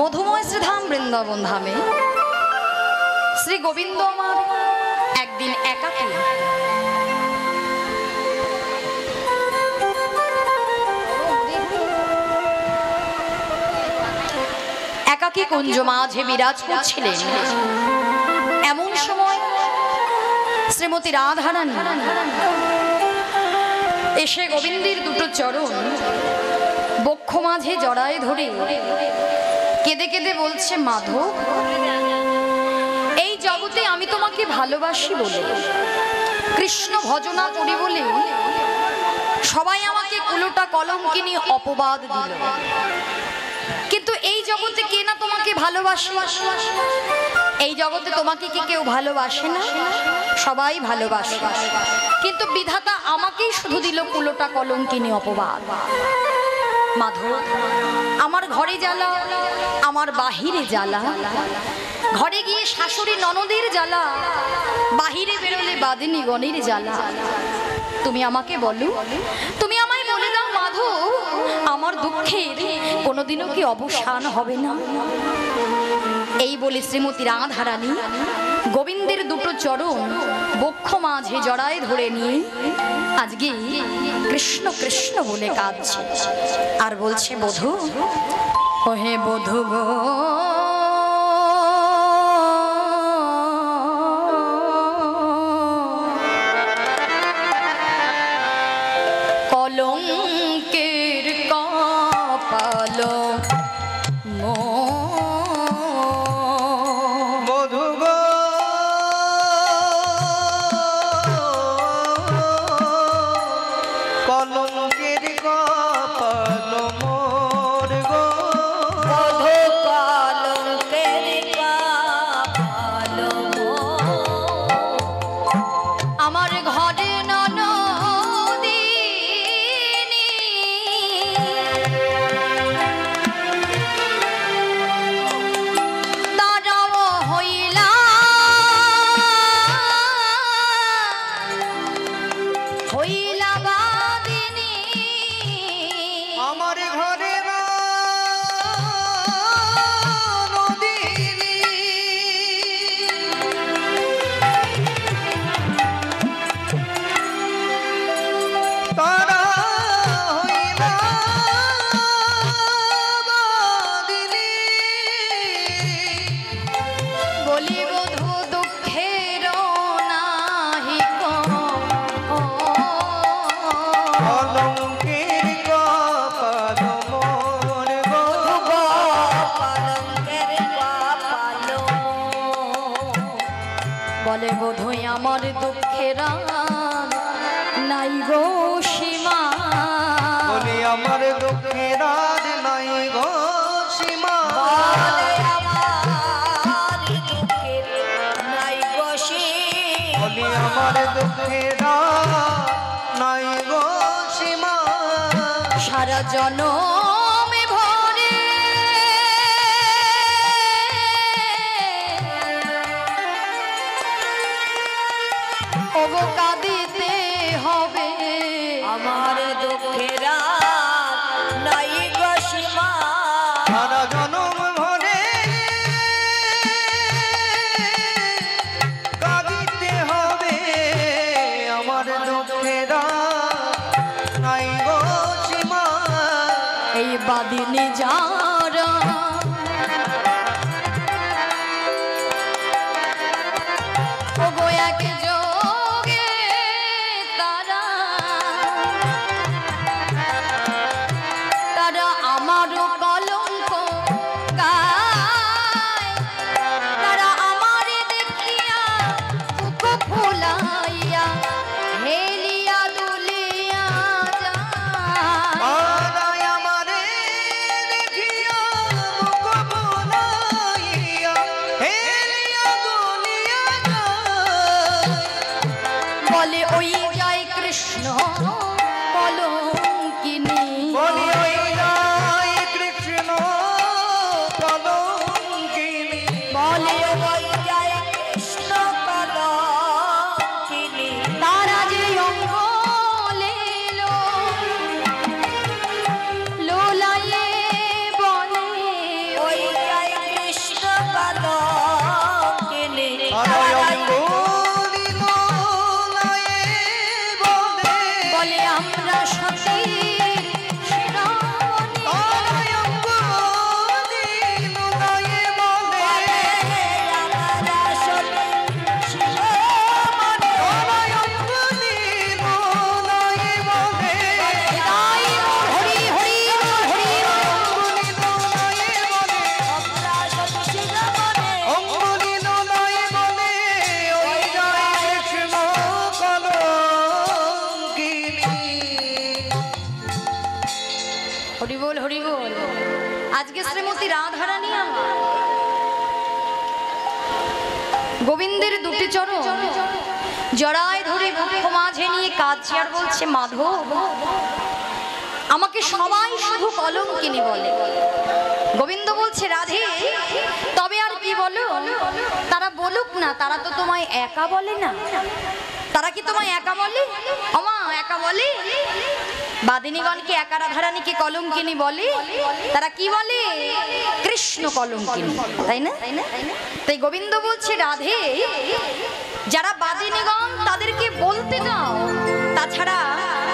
মধুময় শ্রীধাম বৃন্দাবন ধামে শ্রী গোবিন্দ আমার একদিন একাকী একাকী কুঞ্জ মাঝে বিরাজ করছিলেন। এমন সময় শ্রীমতী রাধারানী এসে গোবিন্দের দুটো চরণ বক্ষ মাঝে জড়ায় ধরে কেঁদে কেঁদে বলছে, মাধব, এই জগতে আমি তোমাকে ভালোবাসি বলে, কৃষ্ণ ভজনা করি বলে সবাই আমাকে কুলোটা কলঙ্কিনী অপবাদ দিল, কিন্তু এই জগতে কে না তোমাকে ভালোবাসে? এই জগতে তোমাকে কি কেউ ভালোবাসে না? সবাই ভালোবাসে, কিন্তু বিধাতা আমাকেই শুধু দিল কুলোটা কলঙ্কিনী অপবাদ। মাধব, আমার ঘরে জ্বালা, আমার বাহিরে জ্বালা, ঘরে গিয়ে শাশুড়ি ননদের জ্বালা, বাহিরে বেরোলে বাদিনী গণের জ্বালা। তুমি আমাকে বলো, তুমি আমায় বলে দাও মাধব, আমার দুঃখের কোনোদিনও কি অবসান হবে না? এই বলে শ্রীমতী রাধারানী গোবিন্দের দুটো চরণ বক্ষ মাঝে জড়ায় ধরে নিয়ে আজকে কৃষ্ণ কৃষ্ণ বলে কাঁদছে আর বলছে, বধূ, ওহে বধূ গো, কলঙ্কের কপাল বলে, বোধই আমার দুঃখের নাই গো সীমা, বলে আমার দুঃখের নাই গো সীমা, বলে আমার দুঃখের নাই গো সীমা, বলে আমার দুঃখের নাই গো সীমা, সারা জনমে ভরে ওগো কাঁদিতে হবে, আমার দুঃখের নাই গো সীমা, সারা জনম ভরে কাঁদিতে হবে, আমার দুঃখের নাই গো সীমা, এই বাদিনী যারা ওগো এক যোগে তারা তারা আমারও কলঙ্ক গায়, তারা আমারে দেখিয়া বুক ফুলাইয়া হেলিয়া দুলিয়া যায়, আমারে দেখিয়া গোবিন্দের দুটি চরণ জড়ায় ধরে বক্ষ মাঝে নিয়ে কাঁদছে আর বলছে, মাধব আমাকে সবাই শুধু কলঙ্কিনী বলে। গোবিন্দ বলছে, রাধে তবে আর কি বলো? তারা বলুক না, তারা তো তোমায় একা বলে না। তারা কি তোমায় একা বলে? ওমা একা বলে? বাদিনীগণকে একা রাধারানীকে কলঙ্কিনী বলে? তারা কি বলে? কৃষ্ণ কলঙ্কিনী, তাই না? তাই গোবিন্দ বলছে, রাধে যারা বাদিনীগণ তাদেরকে বলতে দাও, তাছাড়া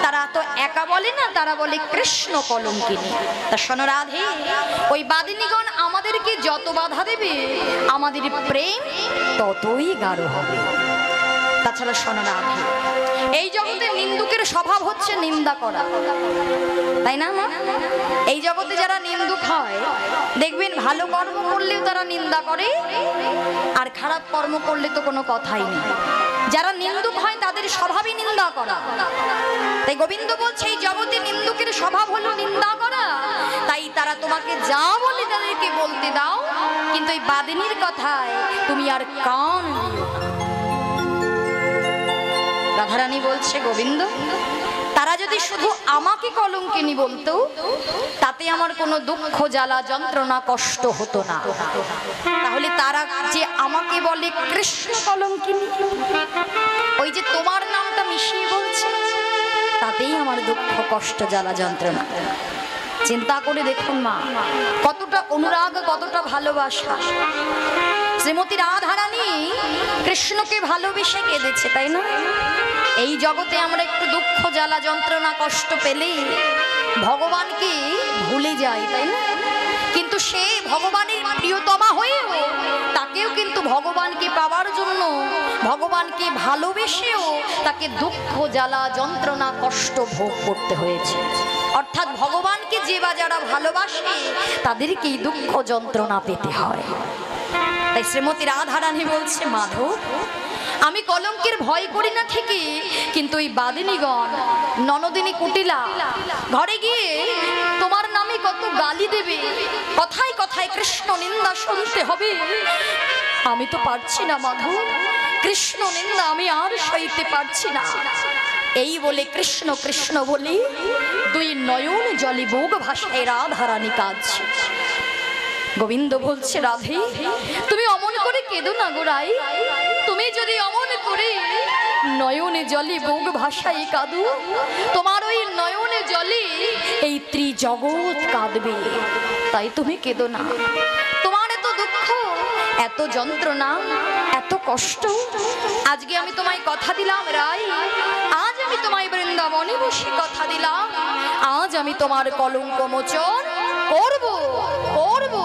তারা তো একা বলে না, তারা বলে কৃষ্ণ কলঙ্কিনী। তা শোনো রাধে, ওই বাদিনীগণ আমাদেরকে যত বাধা দেবে আমাদের প্রেম ততই গাঢ় হবে। তাছাড়া শোনো রাধে, এই জগতে নিন্দুকের স্বভাব হচ্ছে নিন্দা করা, তাই না? এই জগতে যারা নিন্দুক হয় দেখবেন ভালো কর্ম করলেও তারা নিন্দা করে, আর খারাপ কর্ম করলে তো কোনো কথাই নেই। যারা নিন্দুক হয় তাদের স্বভাবই নিন্দা করা। তাই গোবিন্দ বলছে, এই জগতে নিন্দুকের স্বভাব হলো নিন্দা করা। তাই তারা তোমাকে যা বলে তাদেরকে বলতে দাও, কিন্তু এই বাদিনীর কথায় তুমি আর কান দিও না। রাধারানী বলছে, গোবিন্দ তারা যদি শুধু আমাকে কলঙ্কিনী বলতো তাতে আমার কোনো দুঃখ জ্বালা যন্ত্রণা কষ্ট হতো না, তাহলে তারা যে আমাকে বলে কৃষ্ণ কলঙ্কিনী, ওই যে তোমার নামটা মিশিয়ে বলছে, তাতেই আমার দুঃখ কষ্ট জ্বালা যন্ত্রণা। চিন্তা করে দেখুন মা, কতটা অনুরাগ, কতটা ভালোবাসা। শ্রীমতী রাধারানী কৃষ্ণকে ভালোবেসে কেঁদেছে, তাই না? এই জগতে আমরা একটু দুঃখ জ্বালা যন্ত্রণা কষ্ট পেলে ভগবানকে ভুলে যাই, তাই না? কিন্তু সে ভগবানের প্রিয়তমা হয়েও তাকেও কিন্তু ভগবানকে পাওয়ার জন্য, ভগবানকে ভালোবেসেও তাকে দুঃখ জ্বালা যন্ত্রণা কষ্ট ভোগ করতে হয়েছে। অর্থাৎ ভগবানকে যে বা যারা ভালোবাসে তাদেরকেই দুঃখ যন্ত্রণা পেতে হয়। তাই শ্রীমতী রাধারানী বলছে, মাধব আমি কলঙ্কের ভয় করি না ঠিকই, কিন্তু এই বাদিনীগণ ননদিনী কুটিলা ঘরে গিয়ে তোমার নামে কত গালি দেবে, কথায় কথায় কৃষ্ণ নিন্দা শুনতে হবে। আমি তো পারছি না মাধব, কৃষ্ণ নিন্দা আমি আর সইতে পারছি না। এই বলে কৃষ্ণ কৃষ্ণ বলে দুই নয়ন জলে বুক ভাসায় রাধারানী কাঁদছে। গোবিন্দ বলছে, রাধে তুমি অমন করে কেঁদো না গোরাই, তুমি যদি অমন করে নয়নে জলে বুক ভাসাই কাঁদো, তোমার ওই নয়নে জলে এই ত্রিজগৎ কাঁদবে। তাই তুমি কেঁদো না। তোমার এত দুঃখ, এত যন্ত্রণা, এত কষ্ট, আজকে আমি তোমায় কথা দিলাম রাই, আজ আমি তোমায় বৃন্দাবনে বসে কথা দিলাম, আজ আমি তোমার কলঙ্ক মোচন করব করব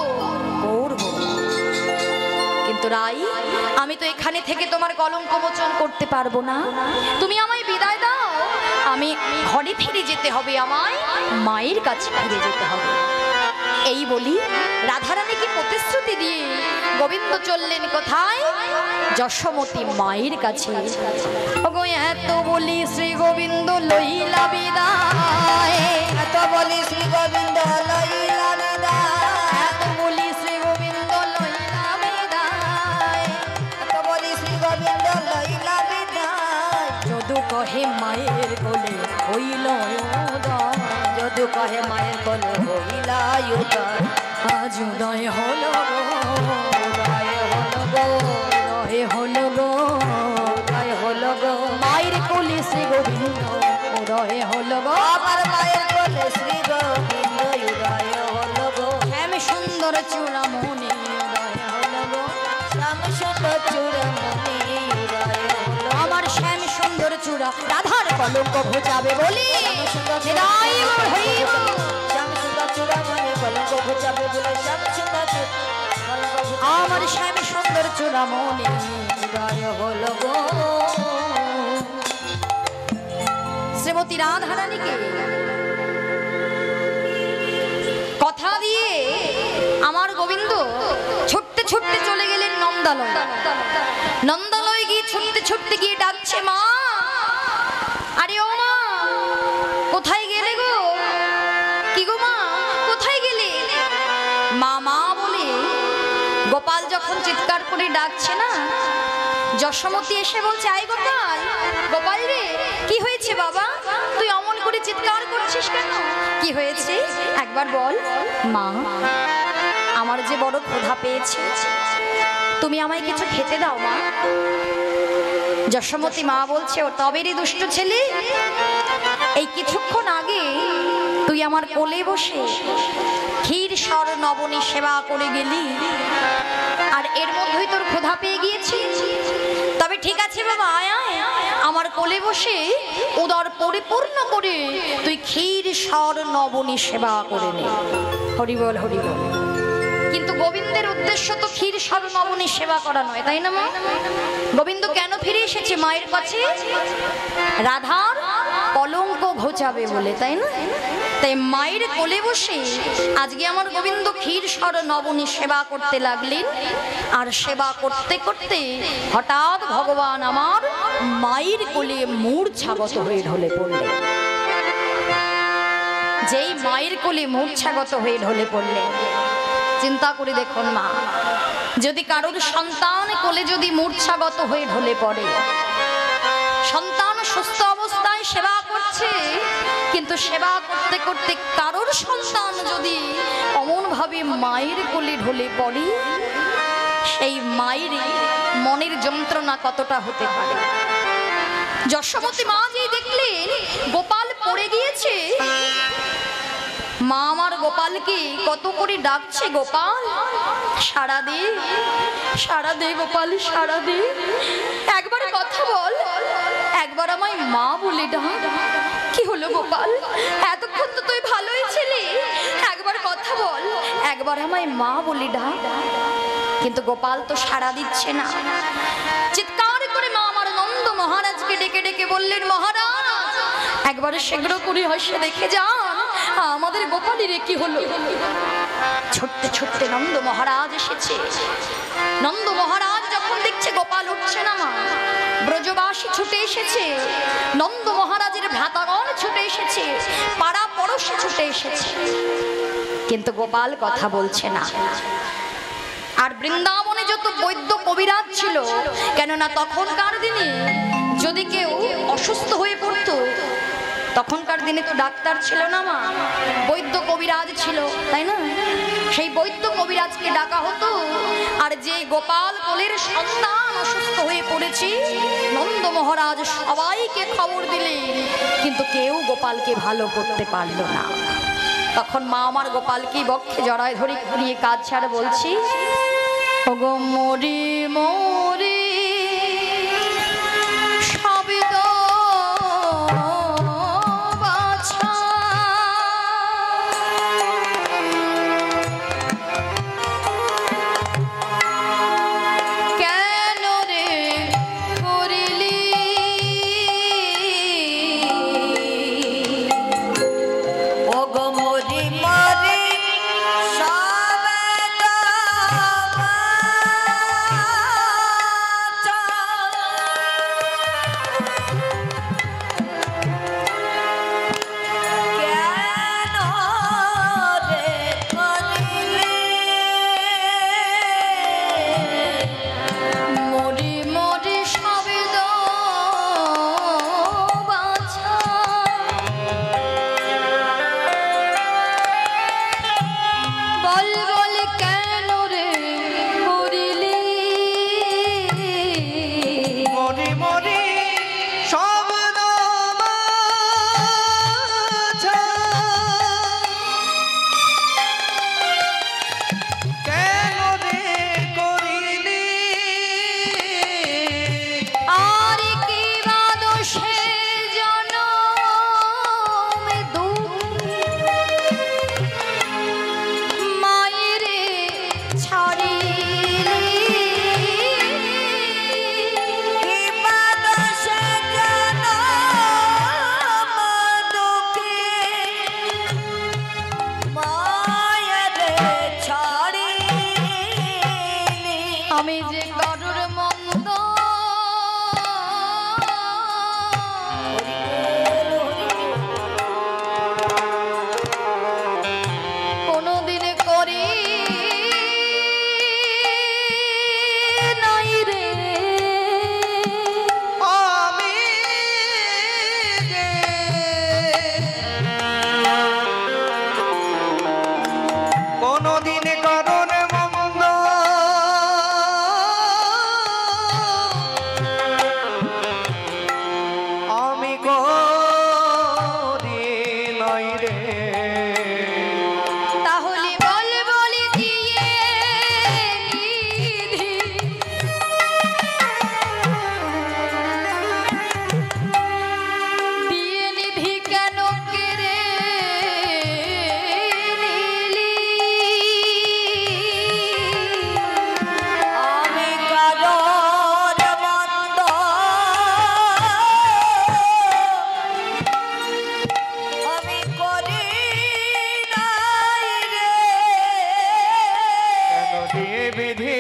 করব। কিন্তু রাই আমি তো এখানে থেকে তোমার কলঙ্ক মোচন করতে পারবো না, তুমি আমায় বিদায় দাও, আমি ঘরে ফিরে যেতে হবে, আমায় মায়ের কাছে ফিরে যেতে হবে। এই বলি রাধারানীকে প্রতিশ্রুতি দিয়ে গোবিন্দ চললেন কোথায়? যশোমতী মায়ের কাছে। ওগো এত বলি শ্রী গোবিন্দ লইলা বিদায়, এত বলি শ্রী গোবিন্দ লইলা বিদায়, এত বলি শ্রী গোবিন্দ লইলা বিদায়, এত বলি শ্রী গোবিন্দ লইলা বিদায়। যদু কহে মায়ের কোলে হইল উদয়, যদু কহে মায়ের কোলে হইলা উদয়, আজ উদয় হলো গো, উদয় হলো গো, উদয় হলো গো, উদয় হলো গো। মায়ের কোলে শ্রী গোবিন্দ উদয় হলো গো, আমার মায়ের কোলে শ্রী গোবিন্দ উদয় হলো গো। শ্যাম সুন্দর চূড়ামণি উদয় হলো গো, শ্যাম সুন্দর চূড়ামণি উদয় হলো। আমার শ্যাম সুন্দর চূড়া রাধার কলঙ্ক ঘোচাবে বলি হৃদয় হইব। শ্যাম সুন্দর চূড়ামণি কলঙ্ক ঘোচাবে বলে, শ্যাম সুন্দর কলঙ্ক ঘোচাবে। আমার শ্যাম সুন্দর চূড়ামণি উদয় হলো গো। শ্রীমতী রাধারানীকে কথা দিয়ে আমার গোবিন্দ ছুটতে ছুটতে চলে গেলেন নন্দালয়। নন্দালয় গিয়ে ছুটতে ছুটতে গিয়ে ডাকছে, মা, আরে ও মা, কোথায় গেলে গো? কি গো মা, কোথায় গেলে? মা মা বলে গোপাল যখন চিৎকার করে ডাকছে না, যশোমতী এসে বলছে, আই গোপাল, গোপাল রে, কি হয়েছে বাবা, তুই অমন করে চিৎকার করছিস কেন, কি হয়েছে একবার বল। মা, আমার যে বড় ক্ষুধা পেয়েছে, তুমি আমায় কিছু খেতে দাও মা। যশোমতী মা বলছে, ও তবেরই দুষ্ট ছেলে, এই কিছুক্ষণ আগে তুই আমার কোলে বসে ক্ষীর সর নবনী সেবা করে গেলি, আর এর মধ্যেই তোর ক্ষুধা পেয়ে গিয়েছি। তবে ঠিক আছে বাবা, আয় আয়, আমার কোলে বসে উদর পরিপূর্ণ করে তুই ক্ষীর সর নবনী সেবা করে নে। হরি বল, হরি বল। কিন্তু গোবিন্দের উদ্দেশ্য তো ক্ষীর সর নবনী সেবা করা নয়, তাই না মা? গোবিন্দ কেন ফিরে এসেছে মায়ের কাছে? রাধার কলঙ্ক ঘোচাবে বলে, তাই না? তাই মায়ের কোলে বসে আজকে আমার গোবিন্দ ক্ষীর সর নবনী সেবা করতে লাগলেন। আর সেবা করতে করতে হঠাৎ ভগবান আমার মায়ের কোলে মূর্ছাগত হয়ে ঢলে পড়লেন। যেই মায়ের কোলে মূর্ছাগত হয়ে ঢলে পড়লেন, চিন্তা করে দেখুন মা, যদি কারোর সন্তান কোলে যদি মূর্ছাগত হয়ে ঢলে পড়ে, সন্তান সুস্থ অবস্থায় সেবা করছে, কিন্তু সেবা করতে করতে কারোর সন্তান যদি অমনভাবে মায়ের কোলে ঢলে পড়ে, সেই মায়ের মনের যন্ত্রণা কতটা হতে পারে। যশোমতী মা যেই দেখলেন গোপাল পড়ে গিয়েছে, মা আমার গোপালকে কত করে ডাকছে, গোপাল সাড়া দে, সাড়া দে গোপাল, সাড়া দে, একবার কথা বল, একবার আমায় মা বলে ডাক। কি হলো গোপাল, এতক্ষণ তো তুই ভালোই ছিলি, একবার কথা বল, একবার আমায় মা বলে ডাক। কিন্তু গোপাল তো সাড়া দিচ্ছে না। চিৎকার করে মা আমার নন্দ মহারাজকে ডেকে ডেকে বললেন, মহারাজ একবারে শীঘ্র করে হাসে দেখে যান আমাদের গোপালের কি হলো। ছুটতে ছুটতে নন্দ মহারাজ এসেছে। নন্দ মহারাজ যখন দেখছে গোপাল উঠছে না মা, ব্রজবাসী ছুটে এসেছে, নন্দ মহারাজের ভ্রাতাগণ ছুটে এসেছে, পাড়া পড়শি ছুটে এসেছে, কিন্তু গোপাল কথা বলছে না। আর বৃন্দাবনে যত বৈদ্য কবিরাজ ছিল, কেননা তখনকার দিনে যদি কেউ অসুস্থ হয়ে পড়তো, তখনকার দিনে তো ডাক্তার ছিল না মা, বৈদ্য কবিরাজ ছিল, তাই না? সেই বৈদ্য কবিরাজকে ডাকা হতো। আর যে গোপাল কোলের সন্তান অসুস্থ হয়ে পড়েছে, নন্দ মহারাজ সবাইকে খবর দিলেন, কিন্তু কেউ গোপালকে ভালো করতে পারল না। তখন মা আমার গোপালকে বক্ষে জড়ায় ধরে ঘুরিয়ে কাজ ছাড়া বলছি, ওগো মরি মরি আমি যে গরুর মন্দ কোনদিন করি দিয়ে বিধি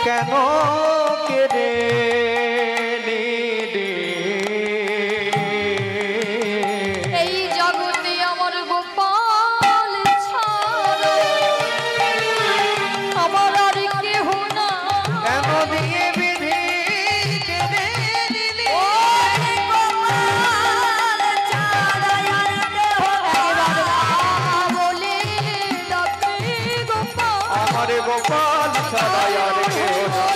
কেন কেড়ে নিলি? এই জগতে আমার গোপাল ছাড়া আমার আর কেহ না। কেন দিয়ে বিধি কেড়ে নিলি? বলে ডাকে গোপাল, আমার গোপাল ছাড়া আর কেহ না,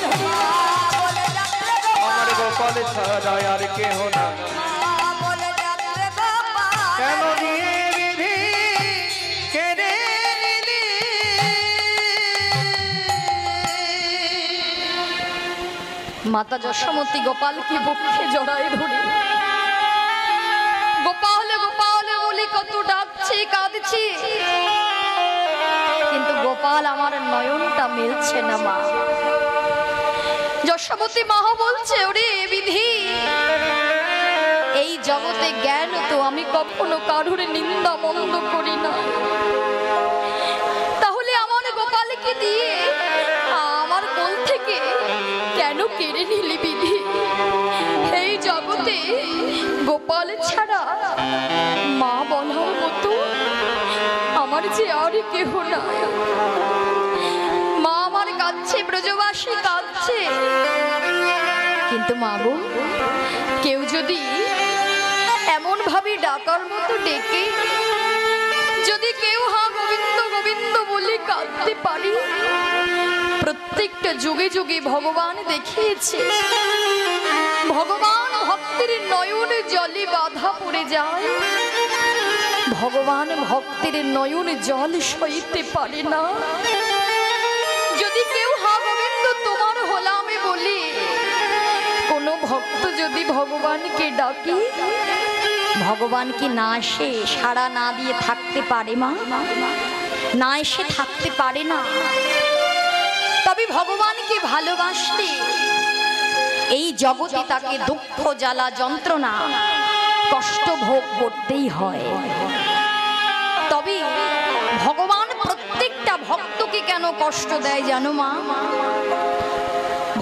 আমার গোপাল ছাড়া আর কেহ না। কেন দিয়ে বিধি কেড়ে নিলি? মাতা যশোমতী গোপালকে বক্ষে জড়ায় ধরে গোপাল গোপাল বলে কত ডাকছি কাঁদছি, কিন্তু গোপাল আমার নয়নটা মেলছে না। মা যশোমতী মা বলছে, ওরে বিধি, এই জগতে জ্ঞান তো আমি কখনো কারুর নিন্দা মন্দ করি না, তাহলে আমার গোপালকে দিয়ে আমার কোল থেকে কেন কেড়ে নিলি বিধি? এই জগতে গোপাল ছাড়া মা বলার মতো আমার যে আর কেহ না। মা আমার কাঁদছে, ব্রজবাসী কাঁদছে, কিন্তু মা গো, কেউ যদি এমন ভাবে ডাকার মতো ডেকে যদি কেউ হা গোবিন্দ গোবিন্দ বলে কাঁদতে পারে, প্রত্যেকটা যুগে যুগে ভগবান দেখিয়েছে ভগবান ভক্তের নয়ন জলে বাধা পড়ে যায়, ভগবান ভক্তের নয়ন জল সইতে পারে না। যদি কেউ হা গোবিন্দ তোমার হলামে বলি কোনো ভক্ত যদি ভগবানকে ডাকে, ভগবান কি না এসে সাড়া না দিয়ে থাকতে পারে? মা না এসে থাকতে পারে না। তবে ভগবানকে ভালোবাসলে এই জগতে তাকে দুঃখ জ্বালা যন্ত্রণা কষ্ট ভোগ করতেই হয়। তবে ভগবান প্রত্যেকটা ভক্তকে কেন কষ্ট দেয় জানো মা?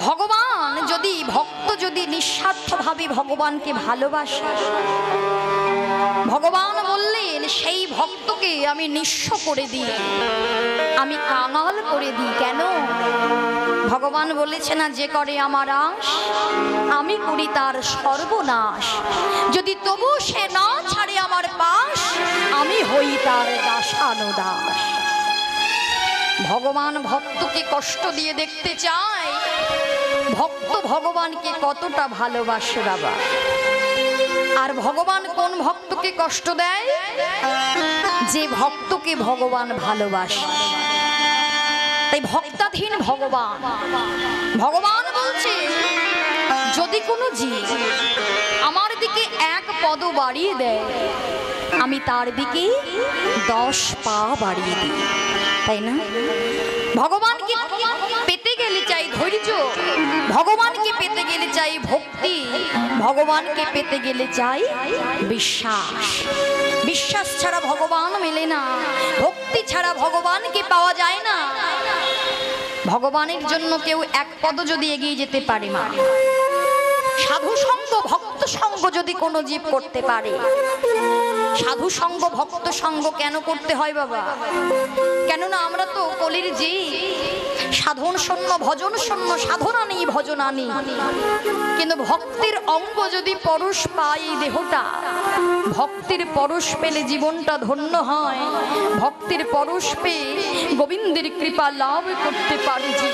ভগবান যদি ভক্ত যদি নিঃস্বার্থভাবে ভগবানকে ভালোবাসে, ভগবান বললেন সেই ভক্তকে আমি নিঃস্ব করে দিই, আমি কাঙাল করে দিই। কেন? ভগবান বলেছে না, যে করে আমার আশ আমি করি তার সর্বনাশ, যদি তবু সে না ছাড়ে আমার পাশ আমি হই তার দাসানুদাস। ভগবান ভক্তকে কষ্ট দিয়ে দেখতে চায় ভক্ত ভগবানকে কতটা ভালোবাসে বাবা। আর ভগবান কোন ভক্তকে কষ্ট দেয়? যে ভক্তকে ভগবান ভালোবাসে। তাই ভক্তাধীন ভগবান, ভগবান বলছে যদি কোনো জীব আমার দিকে এক পদ বাড়িয়ে দেয় আমি তার দিকে 10 পা বাড়িয়ে দিই, তাই না? ভগবানকে পেতে গেলে চাই ধৈর্য, ভগবানকে পেতে গেলে চাই ভক্তি, ভগবানকে পেতে গেলে চাই বিশ্বাস। বিশ্বাস ছাড়া ভগবান মেলে না, ভক্তি ছাড়া ভগবানকে পাওয়া যায় না। ভগবানের জন্য কেউ এক পদ যদি এগিয়ে যেতে পারে মা, সাধু সঙ্গ ভক্ত সঙ্গ যদি কোনো জীব করতে পারে, সাধু সঙ্গ ভক্ত সঙ্গ কেন করতে হয় বাবা? কেননা আমরা তো কলির জীব, সাধন শূন্য ভজন শূন্য, সাধনা নেই ভজনা নেই। কিন্তু ভক্তের অঙ্গ যদি পরশ পায় এই দেহটা, ভক্তের পরশ পেলে জীবনটা ধন্য হয়, ভক্তের পরশ পেয়ে গোবিন্দের কৃপা লাভ করতে পারে যে।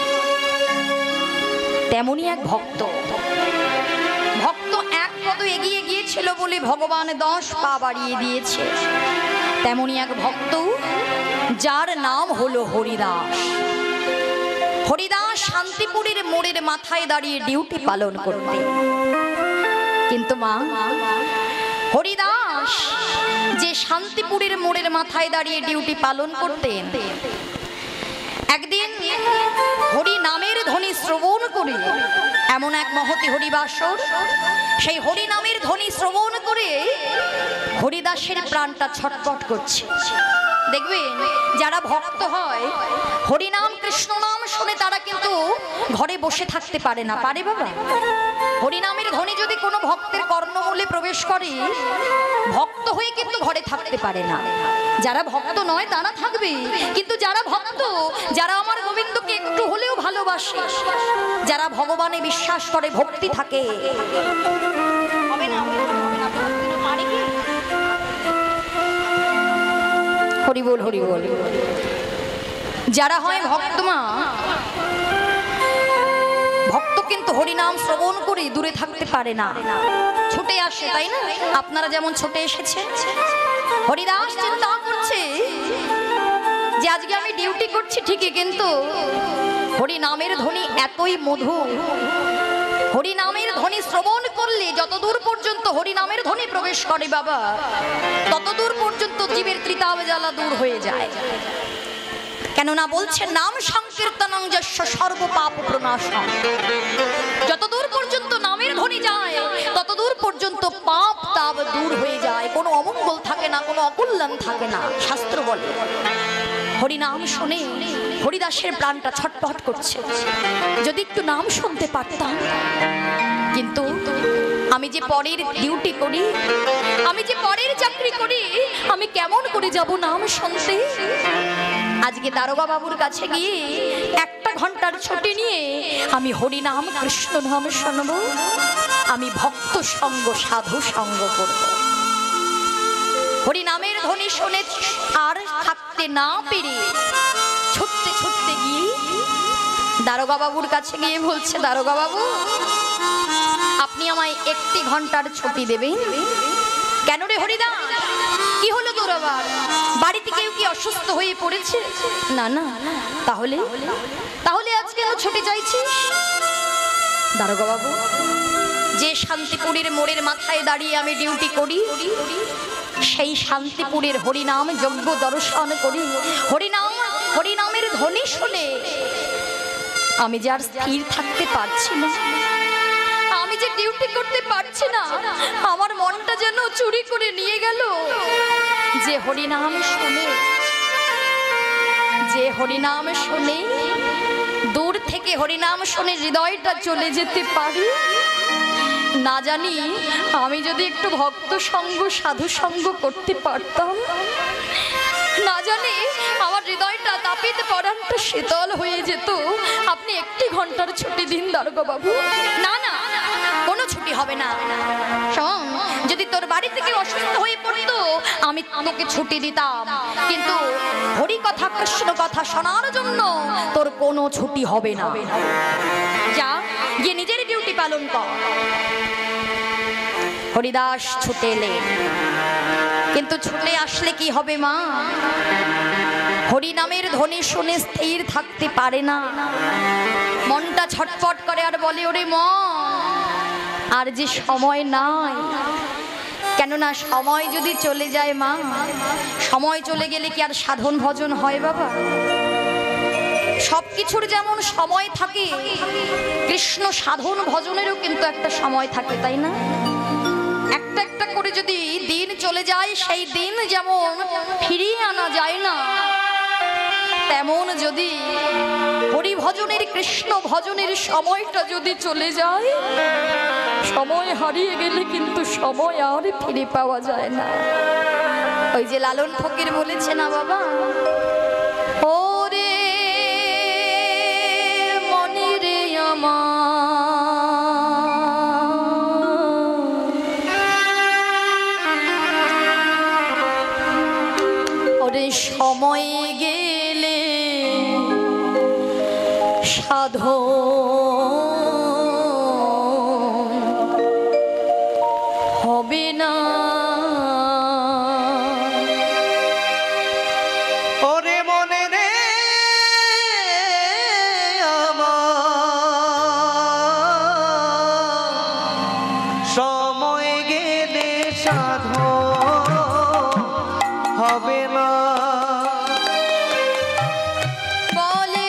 তেমনই এক ভক্ত, ভক্ত এক পদ এগিয়ে গিয়েছিল বলে ভগবান 10 পা বাড়িয়ে দিয়েছে। তেমনই এক ভক্ত যার নাম হলো হরিদাস। হরিদাস শান্তিপুরের মোড়ের মাথায় দাঁড়িয়ে ডিউটি পালন করতে, কিন্তু মা হরিদাস যে শান্তিপুরের মোড়ের মাথায় দাঁড়িয়ে ডিউটি পালন করতেন, একদিন হরি নামের ধ্বনি শ্রবণ করে এমন এক মহতি হরিবাসর, সেই হরি নামের ধ্বনি শ্রবণ করে হরিদাসের প্রাণটা ছটফট করছে। দেখবেন যারা ভক্ত হয় হরিনাম কৃষ্ণ নাম শুনে তারা কিন্তু ঘরে বসে থাকতে পারে না, পারে বাবা? হরিনামের ধ্বনি যদি কোনো ভক্তের কর্ণমূলে প্রবেশ করে, ভক্ত হয়ে কিন্তু ঘরে থাকতে পারে না। যারা ভক্ত নয় তারা থাকবে, কিন্তু যারা ভক্ত, যারা আমার গোবিন্দকে একটু হলেও ভালোবাসে, যারা ভগবানে বিশ্বাস করে, ভক্তি থাকে, হবে না? পারে কি? হরি বল, হরি বল। যারা হয় ভক্ত মা, ভক্ত কিন্তু হরিনাম শ্রবণ করে দূরে থাকতে পারে না, ছুটে আসে, তাই না? আপনারা যেমন ছুটে এসেছেন। হরিদাস চিন্তা করছে যে আজকে আমি ডিউটি করছি ঠিকই, কিন্তু হরিনামের ধ্বনি এতই মধুর, হরিনামের ধ্বনি শ্রবণ করলে যতদূর পর্যন্ত হরিনামের ধ্বনি প্রবেশ করে বাবা, ততদূর পর্যন্ত জীবের ত্রিতাব জ্বালা দূর হয়ে যায়। কেননা বলছে নাম সংকীর্তনং যস্য সর্ব পাপ প্রণাশনং। যতদূর পর্যন্ত নামের ধ্বনি যায় ততদূর পর্যন্ত পাপ তাপ দূর হয়ে যায়, কোনো অমঙ্গল থাকে না, কোনো অকল্যাণ থাকে না, শাস্ত্র বলে। হরিনাম শুনে হরিদাসের প্রাণটা ছটফট করছে, যদি একটু নাম শুনতে পারতাম। কিন্তু আমি যে পরের ডিউটি করি, আমি যে পরের চাকরি করি, আমি কেমন করে যাব নাম শুনতে? আজকে দারোগা বাবুর কাছে গিয়ে 1 ঘন্টার ছুটি নিয়ে আমি হরিনাম কৃষ্ণ নাম শুনবো, আমি ভক্ত সঙ্গ সাধু সঙ্গ করব। হরিনামের ধ্বনি শুনে আর থাকতে না পেরে ছুটতে ছুটতে গিয়ে দারোগা বাবুর কাছে গিয়ে বলছে, দারোগা বাবু আপনি আমায় 1 ঘন্টার ছুটি দেবেন। কেন রে হরিদাস, কি হলো তোর আবার? বাড়িতে কেউ কি অসুস্থ হয়ে পড়েছে? না না। তাহলে তাহলে আজ কেন ছুটি চাইছিস? দারোগা বাবু, যে শান্তিপুরের মোড়ের মাথায় দাঁড়িয়ে আমি ডিউটি করি, সেই শান্তিপুরের হরিনাম যজ্ঞ দর্শন করি, হরিনামের ধ্বনি শুনে আমি যে আর স্থির থাকতে পারছি না, আমি যে ডিউটি করতে পারছি না, আমার মনটা যেন চুরি করে নিয়ে গেল। যে হরিনাম শুনে দূর থেকে হরিনাম শুনে হৃদয়টা চলে যেতে পারি, না জানি আমি যদি একটু ভক্ত সঙ্গ সাধু সঙ্গ করতে পারতাম, না জানি আমার হৃদয়টা তাপিত পরাণটা শীতল হয়ে যেত। আপনি 1 ঘন্টার ছুটি দিন দারোগা বাবু। না না, কোনো ছুটি হবে না। শোন, যদি তোর বাড়ি থেকে অসুস্থ হয়ে পড়তো আমি তোকে ছুটি দিতাম, কিন্তু হরি কথা কৃষ্ণ কথা শোনার জন্য তোর কোনো ছুটি হবে না। যা গিয়ে নিজের ডিউটি পালন কর। হরিদাস ছুটে এলেন, কিন্তু ছুটে আসলে কি হবে মা? হরিনামের ধ্বনি শুনে স্থির থাকতে পারে না, মনটা ছটফট করে আর বলে, ওরে মা আর যে সময় নাই। কেননা সময় যদি চলে যায় মা, সময় চলে গেলে কি আর সাধন ভজন হয় বাবা? সবকিছুর যেমন সময় থাকে, কৃষ্ণ সাধন ভজনেরও কিন্তু একটা সময় থাকে, তাই না? একটা একটা করে যদি দিন চলে যায়, সেই দিন যেমন ফিরিয়ে আনা যায় না, তেমন যদি হরি ভজনের কৃষ্ণ ভজনের সময়টা যদি চলে যায়, সময় হারিয়ে গেলে কিন্তু সময় আর ফিরে পাওয়া যায় না। ওই যে লালন ফকির বলেছে না বাবা, ওরে মনে রে আমার, ওরে সময় গেলে সাধন হবে না। ওরে মনে রে আমার, সময় গেলে সাধন হবে না। বলে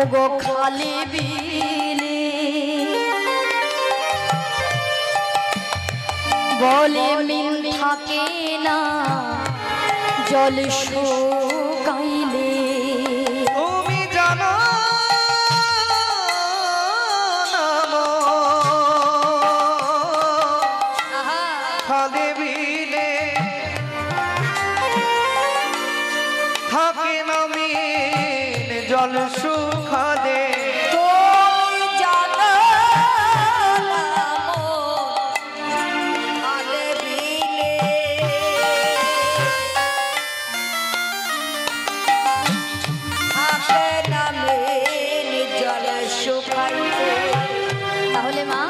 ওগো খালি বিলে বলে মিল থাকে না জল শুকাইলে। তুমি জানো না মন, খালে বিলে থাকে না মিল জল শুকালে। তুমি জানো না মন, খালে বিলে থাকে না মিল জল শুকাইলে। তাহলে মা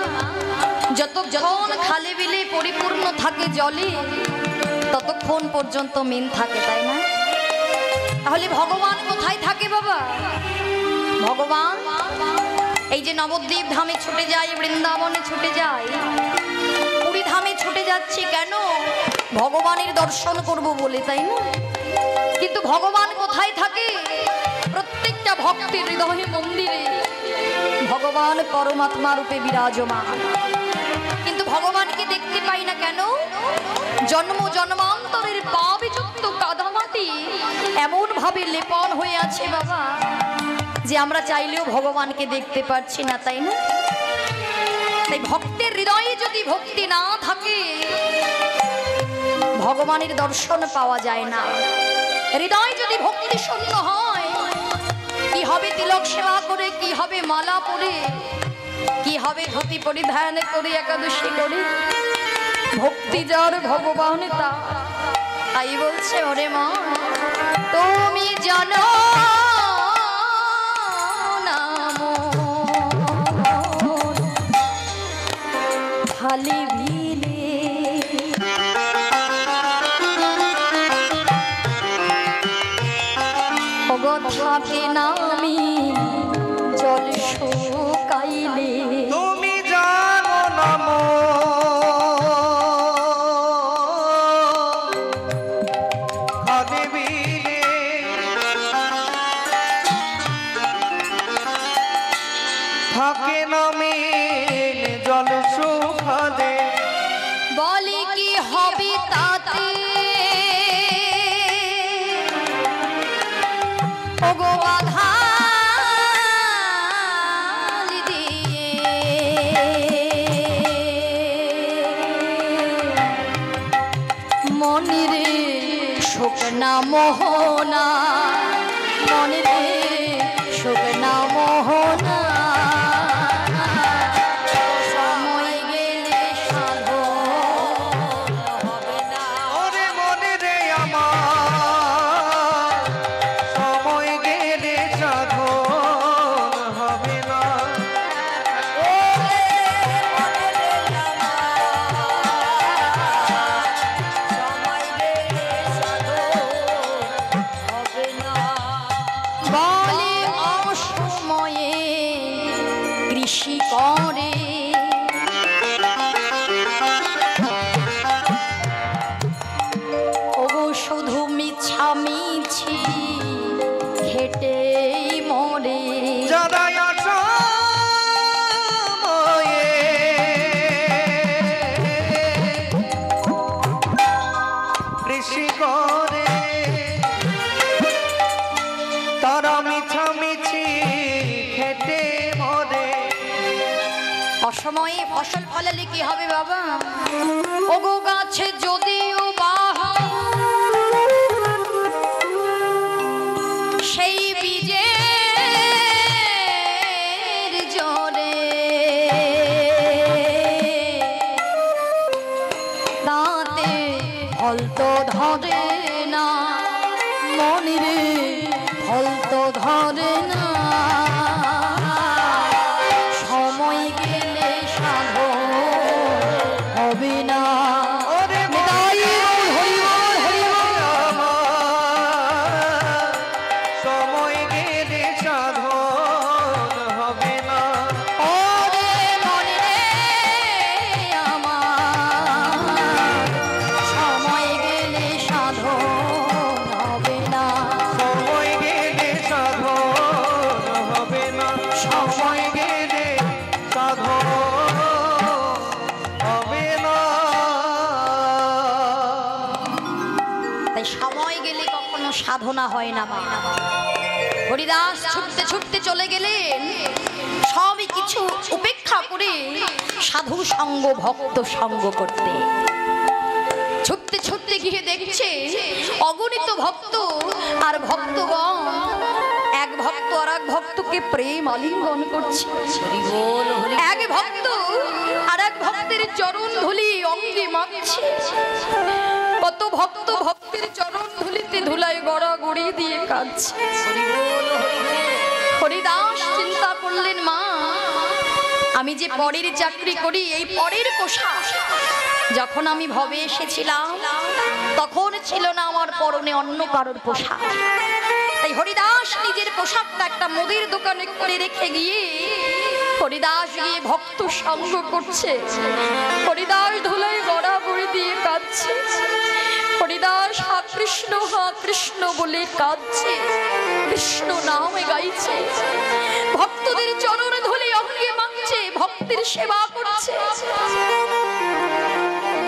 যতক্ষণ খালে বিলে পরিপূর্ণ থাকে জলে ততক্ষণ পর্যন্ত মিন থাকে, তাই না? তাহলে ভগবান কোথায় থাকে বাবা? ভগবান এই যে নবদ্বীপ ধামে ছুটে যায়, বৃন্দাবনে ছুটে যায়, পুরী ধামে ছুটে যাচ্ছি কেন? ভগবানের দর্শন করব বলে, তাই না? কিন্তু ভগবান কোথায় থাকে? প্রত্যেকটা ভক্তের হৃদয়ে মন্দিরে ভগবান পরমাত্মা রূপে বিরাজমান। কিন্তু ভগবানকে দেখতে পাই না কেন? জন্ম জন্মান্তরের পাপযুক্ত কাদামাটি এমন ভাবে লেপন হয়ে আছে বাবা যে আমরা চাইলেও ভগবানকে দেখতে পারছি না, তাই না? তাই ভক্তের হৃদয়ে যদি ভক্তি না থাকে ভগবানের দর্শন পাওয়া যায় না। হৃদয় যদি ভক্তি শূন্য হয় কি হবে তিলক সেবা করে, কি হবে মালা পরে, কি হবে ধুতি পরিধান করে, একাদশী করে? ভক্তি যার ভগবান তার। তাই বলছে ওরে মা তুমি জানো না মন, খালি ভিলে ওগো থাকে না আমি জল শুকাইলে। তুমি জানো না মন, খালে বিলে থাকে না মিল জল শুকালে। বলি কি হবে তাতে ওগো আধার দিয়ে মনিরে শুকনা মোহনা, মনিরে শুকনা মোহনা সময় গেলে সাধন হবে না। ওরে মনে রে আমার সময় গেলে সাধন হবে না। বলে অসময়ে কৃষি করে ওগো শুধু মিছামিছি খেটে মরে। যারা অসময়ে কৃষি করে তারা মিছামিছি খেটে মরে। অসময়ে ফসল ফলালে কি হবে বাবা? ওগো গাছে যদিও বাহা সেই বীজের জোরে তাতে ফল তো ধরে না, মনিরে ফল তো ধরে না। সময় গেলে সাধন হবে না। ওরে নিতাই গৌর হরি বল, হরি বল। আমার সময় গেলে সাধন হবে না। ওরে মনে রে আমার সময় গেলে সাধন হবে না। সময় গেলে সাধন তাই সময় গেলে কখনো সাধনা হয় না মা। হরিদাস ছুটতে ছুটতে চলে গেলেন, সবই কিছু উপেক্ষা করে সাধু সঙ্গ ভক্ত সঙ্গ করতে। ছুটতে ছুটতে গিয়ে দেখছে অগণিত ভক্ত আর ভক্তগণ এক ভক্ত আর এক ভক্তকে প্রেম আলিঙ্গন করছে। এক ভক্ত আর এক ভক্তের চরণ ধুলি অঙ্গে মাখছে। কত ভক্ত ভক্তের চরণ ধুলিতে ধুলায় গড়াগড়ি দিয়ে কাঁদছে। হরিদাস চিন্তা করলেন, মা আমি যে পরের চাকরি করি, এই পরের পোশাক যখন আমি ভবে এসেছিলাম তখন ছিল না আমার পরনে অন্য কারোর পোশাক। তাই হরিদাস নিজের পোশাকটা একটা মুদির দোকানে করে রেখে গিয়ে হরিদাস গিয়ে ভক্ত সঙ্গ করছে। হরিদাস ধুলায় গড়াগড়ি দিয়ে কাঁদছে। হরিদাস হা কৃষ্ণ বলে কাঁদছে, কৃষ্ণ নামে গাইছে, ভক্তদের চরণ ধুলি অঙ্গে মাখছে, ভক্তের সেবা করছে।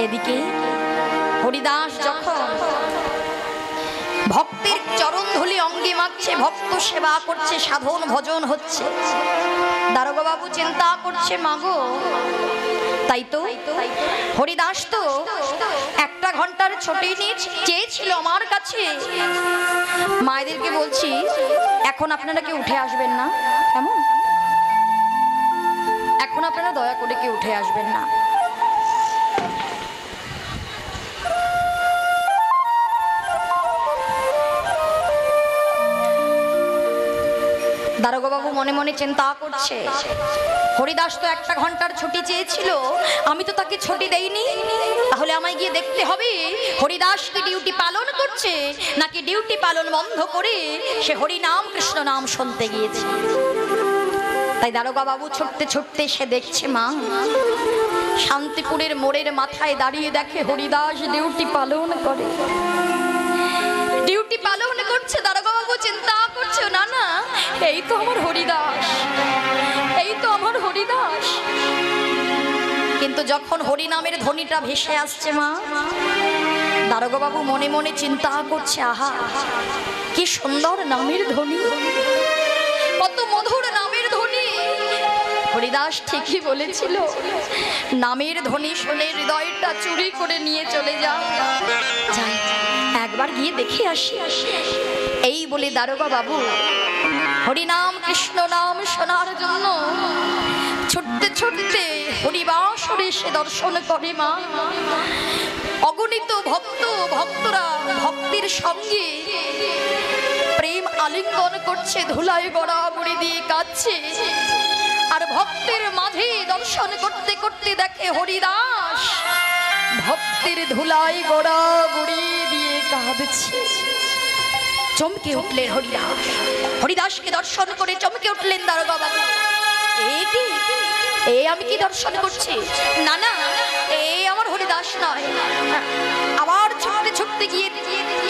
এদিকে হরিদাস যখন ভক্তের চরণ ধুলি অঙ্গে মাখছে, ভক্ত সেবা করছে, সাধন ভজন হচ্ছে, দারোগা বাবু চিন্তা করছে, মাগো তাই তো হরিদাস তো একটা ঘন্টার ছুটি চেয়েছিল আমার কাছে। মায়েদেরকে বলছি এখন আপনারা কি উঠে আসবেন না? কেমন এখন আপনারা দয়া করে কি উঠে আসবেন না? দারোগা বাবু মনে মনে চিন্তা করছে, হরিদাস তো একটা ঘন্টার ছুটি চেয়েছিল, আমি তো তাকে ছুটি দেইনি। তাহলে আমায় গিয়ে দেখতে হবে হরিদাস কি ডিউটি পালন করছে নাকি ডিউটি পালন বন্ধ করে সে হরি নাম কৃষ্ণ নাম শুনতে গিয়েছে। তাই দারোগা বাবু ছুটতে ছুটতে সে দেখছে, মা শান্তিপুরের মোড়ের মাথায় দাঁড়িয়ে দেখে হরিদাস ডিউটি পালন করে, ডিউটি পালন করছে। দারোগা বাবু চিন্তা করছে, না না এই তো আমার হরিদাস, এই তো আমার হরিদাস। কিন্তু যখন হরিনামের ধ্বনিটা ভেসে আসছে মা, দারোগা বাবু মনে মনে চিন্তা করছে, আহা কি সুন্দর নামের ধ্বনি, কত মধুর নামের ধ্বনি। হরিদাস ঠিকই বলেছিল, নামের ধ্বনি শুনে হৃদয়টা চুরি করে নিয়ে চলে যাও, যাই একবার গিয়ে দেখে আসি। এই বলে দারোগা বাবু হরিনাম কৃষ্ণ নাম শোনার জন্য ছুটতে ছুটতে হরিবাসরে সে দর্শন করে। মা অগণিত ভক্তরা ভক্তির সঙ্গে প্রেম আলিঙ্গন করছে, ধুলায় গড়াগড়ি দিয়ে কাঁদছে। আর ভক্তের মাঝে দর্শন করতে করতে দেখে হরিদাস ভক্তের ধুলায় গড়াগড়ি দিয়ে কাঁদছে। চমকে উঠলেন হরিদাস, হরিদাসকে দর্শন করে চমকে উঠলেন দারোগা বাবু। এ আমি কি দর্শন করছি? না না এ আমার হরিদাস নয়। আবার ছুটতে ছুটতে গিয়ে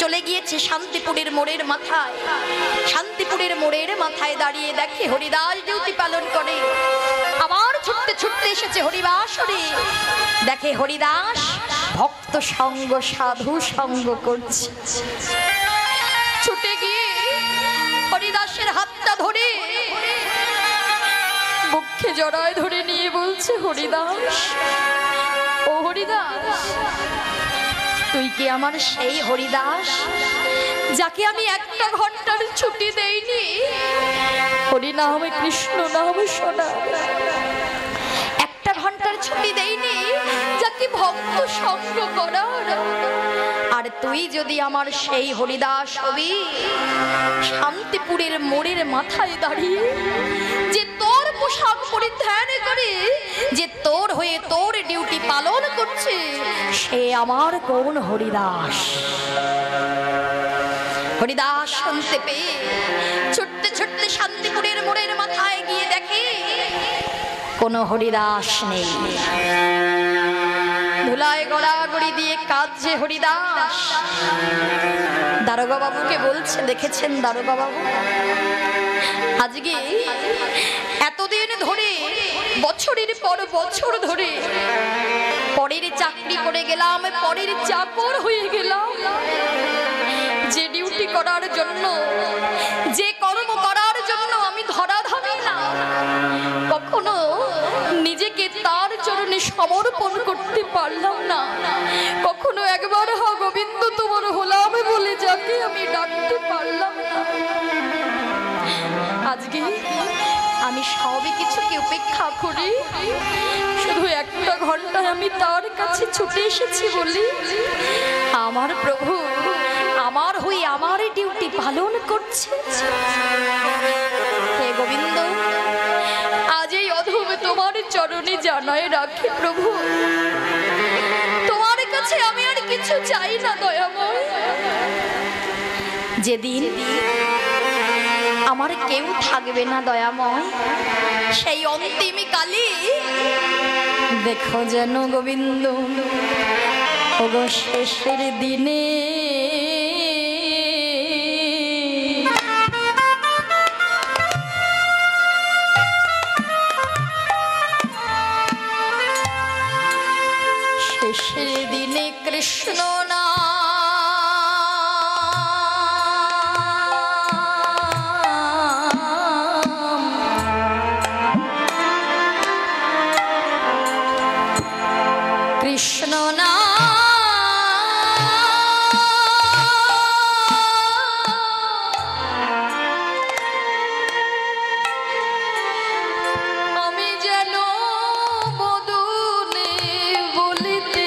চলে গিয়েছে শান্তিপুরের মোড়ের মাথায়। শান্তিপুরের মোড়ের মাথায় দাঁড়িয়ে দেখে হরিদাস ডিউটি পালন করে। আবার ছুটতে ছুটতে এসেছে হরিবাসরে, দেখে হরিদাস ভক্ত সঙ্গ সাধু সঙ্গ করছে। ছুটে গিয়ে হরিদাসের হাতটা ধরে বুকে জড়ায় ধরে নিয়ে বলছে, হরিদাস ও হরিদাস, তুই কি আমার সেই হরিদাস যাকে আমি একটা ঘন্টার ছুটি দেইনি হরিনামে কৃষ্ণ নাম শোনা, একটা ঘন্টার ছুটি দেইনি যাকে ভক্ত সঙ্গ করার? আর তুই যদি আমার সেই হরিদাস হবি, শান্তিপুরের মোড়ের মাথায় দাঁড়িয়ে যে তোর পোশাক পরিধান করে যে তোর হয়ে তোর ডিউটি পালন করছে, সে আমার কোন হরিদাস? হরিদাস শুনতে পেয়ে ছুটতে ছুটতে শান্তিপুরের মোড়ের মাথায় গিয়ে দেখে কোনো হরিদাস নেই। ধুলায় গড়াগড়ি দিয়ে কাঁদছে হরিদাস। দারোগা বাবুকে বলছে, দেখেছেন দারোগা বাবু, আজকে এতদিন ধরে বছরের পর বছর ধরে পরের চাকরি করে গেলাম, পরের চাকর হয়ে গেলাম, করার জন্য, যে কর্ম করার জন্য আমি ধরাধামে না, কখনো নিজেকে তার চরণে সমর্পণ করতে পারলাম না, কখনো একবার হ গোবিন্দ তোমার হলাম বলে যাকে আমি ডাকতে পারলাম না। আজকে আমি সবই কিছুকে উপেক্ষা করি, শুধু একটা ঘন্টায় আমি তার কাছে ছুটে এসেছি বলি আমার প্রভু আমার হয়ে আমার ডিউটি পালন করছে। হে গোবিন্দ, আজ এই অধমে তোমার চরণে জানায় রাখি প্রভু, তোমার কাছে আমি আর কিছু চাই না দয়াময়। যেদিন আমার কেউ থাকবে না দয়াময়, সেই অন্তিম কালে দেখো যেন গোবিন্দ ওগো শেষের দিনে শেষের দিনে কৃষ্ণ না কৃষ্ণ না আমি যেন মদনে বলিতে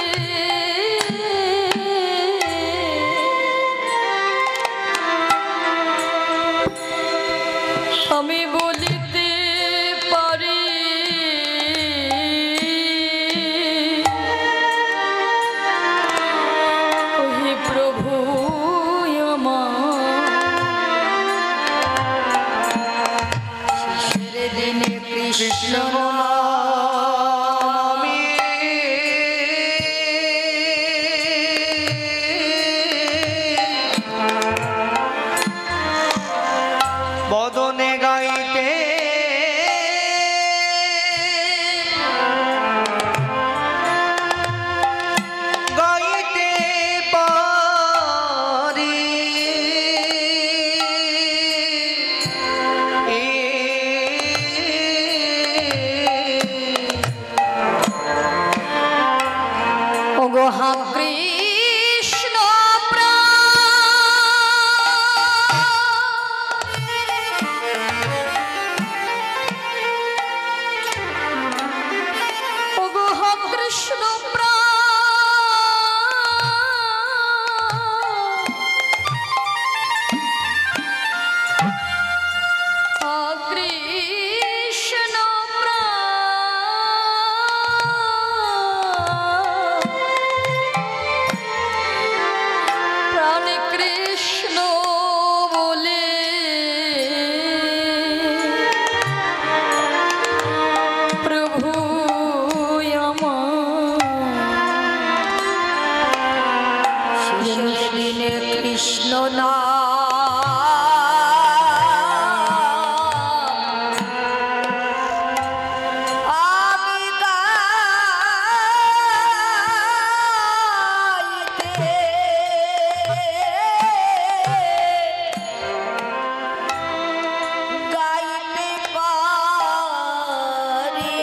আমি বলিতে পারি ওহে প্রভু আমার শেষের দিনে কৃষ্ণ নামে বদনে গাইতে গাইতে পারি ওগো হা কৃষ্ণ ওগো হা কৃষ্ণ কৃষ্ণ প্রাণ কৃষ্ণ বলে প্রভু আমার শেষের দিনে কৃষ্ণ না আমি গাইতে গাইতে পারি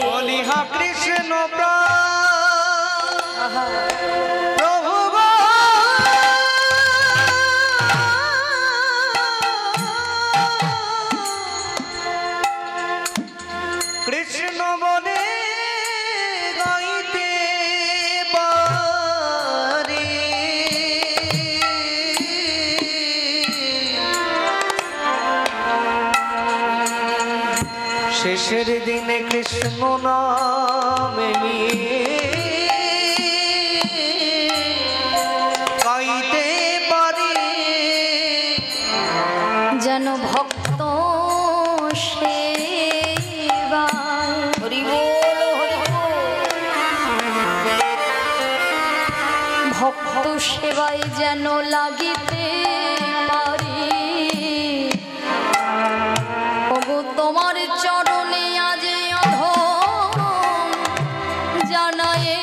বলি হা কৃষ্ণ প্রভু গো, কৃষ্ণ বলে গাইতে পারি শেষের দিনে কৃষ্ণ নামে গাইতে পারি যেন ভক্ত সেবায় হরি বল হরি বল ভক্ত সেবায় যেন লাগিতে পারি। ওগো তোমার চরণে আজ অধম জানায়ে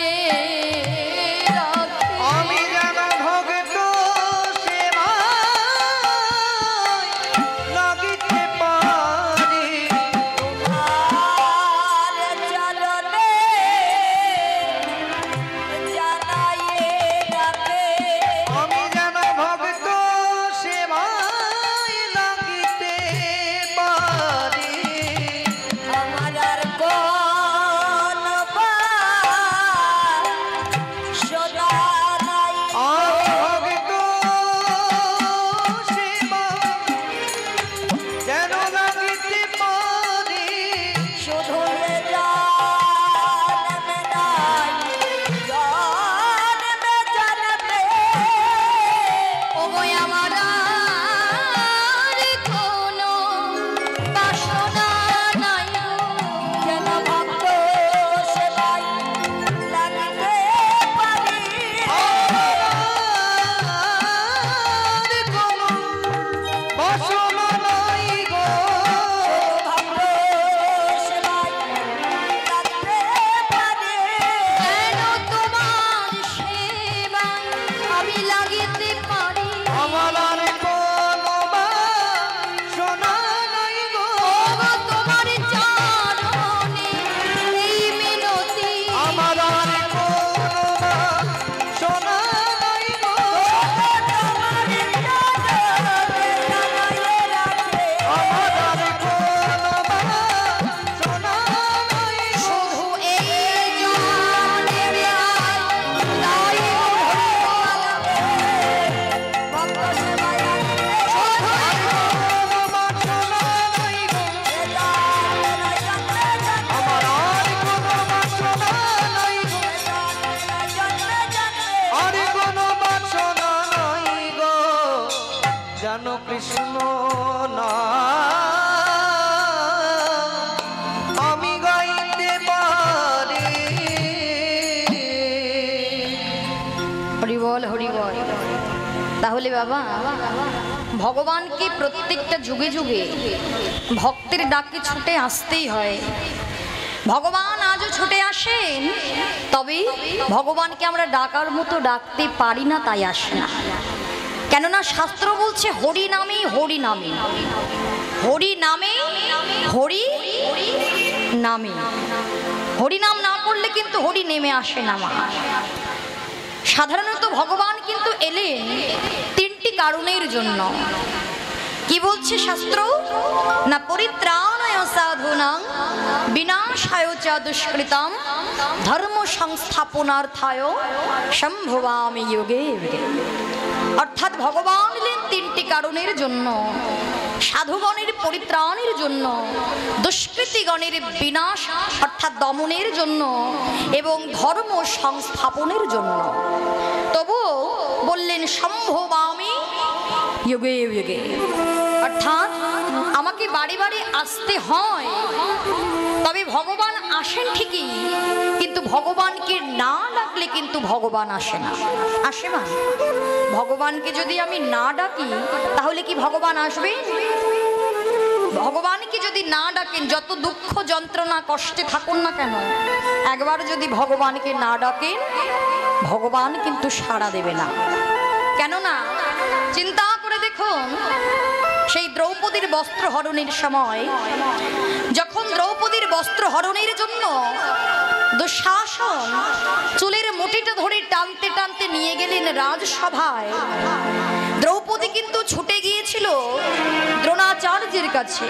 জানো কৃষ্ণ নাম আমি গাইতে পারি। হরি বল হরি বল। তাহলে বাবা ভগবানকে প্রত্যেকটা যুগে যুগে ভক্তের ডাকে ছুটে আসতেই হয়। ভগবান আজও ছুটে আসেন, তবে ভগবানকে আমরা ডাকার মতো ডাকতে পারি না, তাই আসে না। কেননা শাস্ত্র বলছে হরি নামে হরি নামে হরি নামে হরি নামে হরি নাম না করলে কিন্তু হরি নেমে আসে না মা। সাধারণত ভগবান কিন্তু এলেন তিনটি কারণের জন্য। কি বলছে শাস্ত্র? না পরিত্রাণায় সাধুনাং বিনাশায় চ দুষ্কৃতাম ধর্ম সংস্থাপনার্থায় সম্ভবামি যুগে যুগে। অর্থাৎ ভগবান এলেন তিনটি কারণের জন্য: সাধুগণের পরিত্রাণের জন্য, দুষ্কৃতিগণের বিনাশ অর্থাৎ দমনের জন্য, এবং ধর্ম সংস্থাপনের জন্য। তবুও বললেন সম্ভবামি যুগে যুগে, অর্থাৎ আমাকে বাড়ি বাড়ি আসতে হয়। তবে ভগবান আসেন ঠিকই, কিন্তু ভগবানকে না ডাকলে কিন্তু ভগবান আসে না। আসে না? ভগবানকে যদি আমি না ডাকি তাহলে কি ভগবান আসবে? ভগবানকে যদি না ডাকেন, যত দুঃখ যন্ত্রণা কষ্টে থাকুন না কেন, একবার যদি ভগবানকে না ডাকেন ভগবান কিন্তু সাড়া দেবে না। কেননা চিন্তা করে দেখুন, সেই দ্রৌপদীর বস্ত্র হরণের সময়, যখন দ্রৌপদীর বস্ত্র হরণের জন্য দুঃশাসন চুলের মুঠিটা ধরে টানতে টানতে নিয়ে গেলেন রাজসভায়, দ্রৌপদী কিন্তু ছুটে গিয়েছিল দ্রোণাচার্যের কাছে।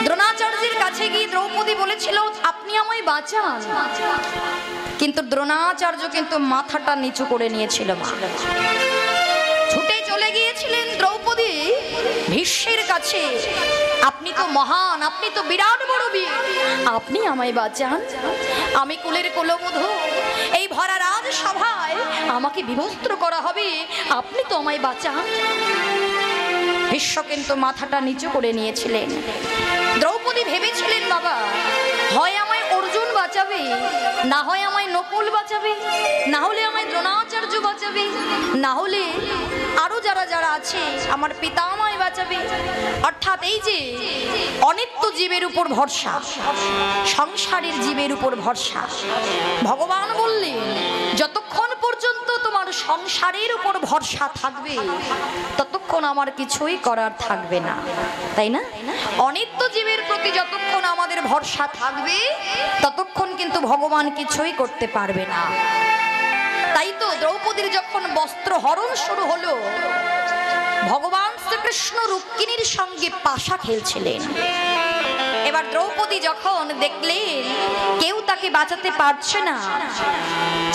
দ্রোণাচার্যের কাছে গিয়ে দ্রৌপদী বলেছিল আপনি আমায় বাঁচান, কিন্তু দ্রোণাচার্য কিন্তু মাথাটা নিচু করে নিয়েছিল। ছুটে চলে গিয়েছিলেন দ্রৌপদী ভীষ্মের কাছে, আপনি তো মহান, আপনি তো বিরাট বড় বীর, আপনি আমায় বাঁচান, আমি কুলের কুলবধূ, এই ভরা রাজসভায় আমাকে বিবস্ত্র করা হবে, আপনি তো আমায় বাঁচান। ভীষ্ম কিন্তু মাথাটা নিচু করে নিয়েছিলেন। দ্রৌপদী ভেবেছিলেন বাবা হয় আমায় অর্জুন বাঁচাবে, না হয় আমায় নকুল বাঁচাবে, না হলে আমায় দ্রোণাচার্য বাঁচাবে, না হলে আরো যারা যারা আছে আমার পিতা আমায় বাঁচাবে। অর্থাৎ এই যে অনিত্য জীবের উপর ভরসা, সংসারের জীবের উপর ভরসা, ভগবান বললেন যতক্ষণ পর্যন্ত তোমার সংসারের উপর ভরসা থাকবে ততক্ষণ আমার কিছুই করার থাকবে না, তাই না? অনিত্য জীবের প্রতি যতক্ষণ আমাদের ভরসা থাকবে ততক্ষণ কিন্তু ভগবান কিছুই করতে পারবে না। তাই তো দ্রৌপদীর যখন বস্ত্র হরণ শুরু হলো, ভগবান শ্রীকৃষ্ণ রুক্মিণীর সঙ্গে পাশা খেলছিলেন। এবার দ্রৌপদী যখন দেখলেন কেউ তাকে বাঁচাতে পারছে না,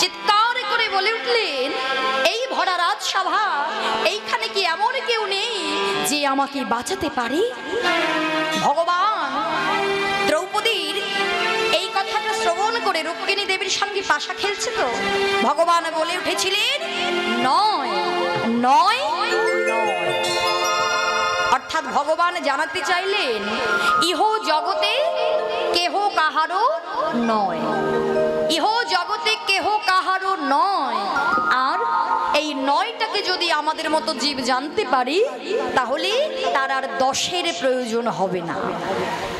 চিৎকার করে বলে উঠলেন এই ভরা রাজসভা, এইখানে কি এমন কেউ নেই যে আমাকে বাঁচাতে পারে? ভগবান দ্রৌপদীর এই কথাটা শ্রবণ করে রুক্মিণী দেবীর সঙ্গে পাশা খেলছে তো ভগবান বলে উঠেছিলেন নয় নয় নয়। অর্থাৎ ভগবান জানাতে চাইলেন ইহ জগতে কেহ কাহারও নয়, ইহ জগতে কেহ কাহারও নয়। আর এই নয়টাকে যদি আমাদের মতো জীব জানতে পারি তাহলে তার আর 10-এর প্রয়োজন হবে না।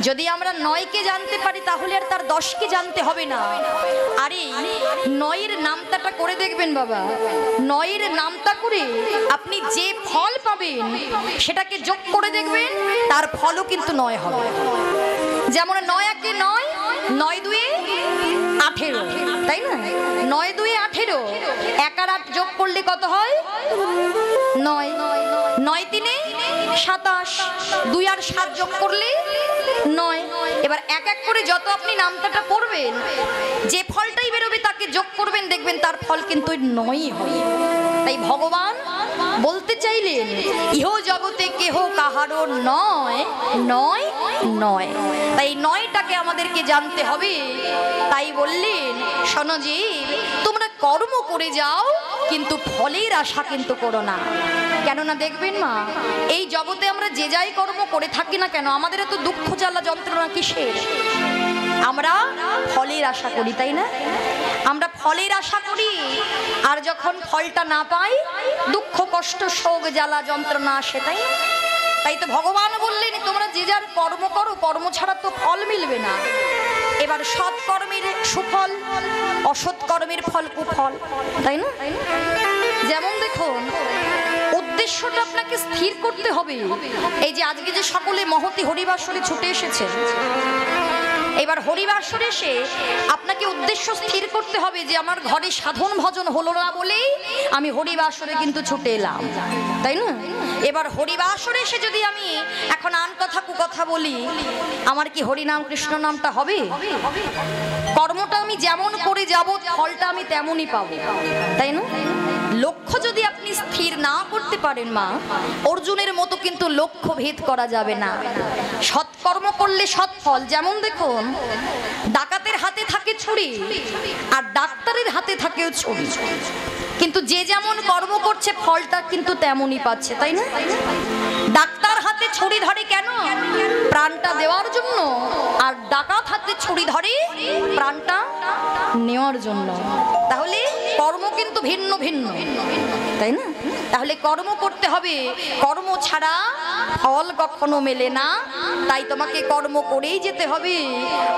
যদি আমরা 9কে জানতে পারি তাহলে আর তার 10কে জানতে হবে না। আরে 9-এর নামতাটা করে দেখবেন বাবা, 9-এর নামতা করে আপনি যে ফল পাবেন সেটাকে যোগ করে দেখবেন, তার ফলও কিন্তু 9 হবে। যেমন 9-1-এ 9, 9-2-এ 18, তাই না? 9-2-এ 18, 1 আর 8 যোগ করলে কত হয়? 9, 9-3-এ 27, 2 আর 7 যোগ করলে 9। এবার এক এক করে যত আপনি নামতাটা পড়বেন যে ফলটাই বেরোবে তাকে যোগ করবেন, দেখবেন তার ফল কিন্তু 9ই হবে। তাই ভগবান বলতে চাইলেন ইহ জগতে কেহ কাহারও নয় নয় নয়। তাই 9টাকে আমাদেরকে জানতে হবে। তাই বললেন শোনো জীব, তোমরা কর্ম করে যাও, কিন্তু ফলের আশা কিন্তু করো না। কেননা দেখবেন মা, এই জগতে আমরা যে যাই কর্ম করে থাকি না কেন, আমাদের এত দুঃখ জ্বালা যন্ত্রণা কিসের? আমরা ফলের আশা করি, তাই না? আমরা ফলের আশা করি, আর যখন ফলটা না পাই দুঃখ কষ্ট শোক জ্বালা যন্ত্রণা আসে, তাই না? তাই তো ভগবান বললেন তোমরা যে যার কর্ম করো, কর্ম ছাড়া তো ফল মিলবে না। এবার সৎ কর্মের সুফল, অসৎ কর্মের ফল কুফল, তাই না? যেমন দেখুন, উদ্দেশ্যটা আপনাকে স্থির করতে হবে। এই যে আজকে যে সকলে মহতি হরিবাসরে ছুটে এসেছে, এবার হরিবাসরে এসে আপনাকে উদ্দেশ্য স্থির করতে হবে যে আমার ঘরে সাধন ভজন হলো না বলেই আমি হরিবাসরে কিন্তু ছুটে এলাম, তাই না? এবার হরিবাসরে এসে যদি আমি এখন আন কথা কুকথা বলি, আমার কি হরিনাম কৃষ্ণ নামটা হবে? কর্মটা আমি যেমন করে যাব ফলটা আমি তেমনই পাবো, তাই না? লক্ষ্য যদি আপনি স্থির না করতে পারেন মা, অর্জুনের মতো কিন্তু লক্ষ্য ভেদ করা যাবে না। সৎকর্ম করলে সৎ ফল। যেমন দেখুন, ডাকাতের হাতে থাকে ছুরি আর ডাক্তারের হাতে থাকেও ছুরি, কিন্তু যে যেমন কর্ম করছে ফলটা কিন্তু তেমনই পাচ্ছে, তাই না? ডাক্তার হাতে ছুরি ধরে কেন? প্রাণটা দেওয়ার জন্য। আর ডাকাত হাতে ছুরি ধরে প্রাণটা নেওয়ার জন্য। তাহলে কর্ম কিন্তু ভিন্ন ভিন্ন, তাই না? তাহলে কর্ম করতে হবে, কর্ম ছাড়া ফল কখনো মেলে না। তাই তোমাকে কর্ম করেই যেতে হবে,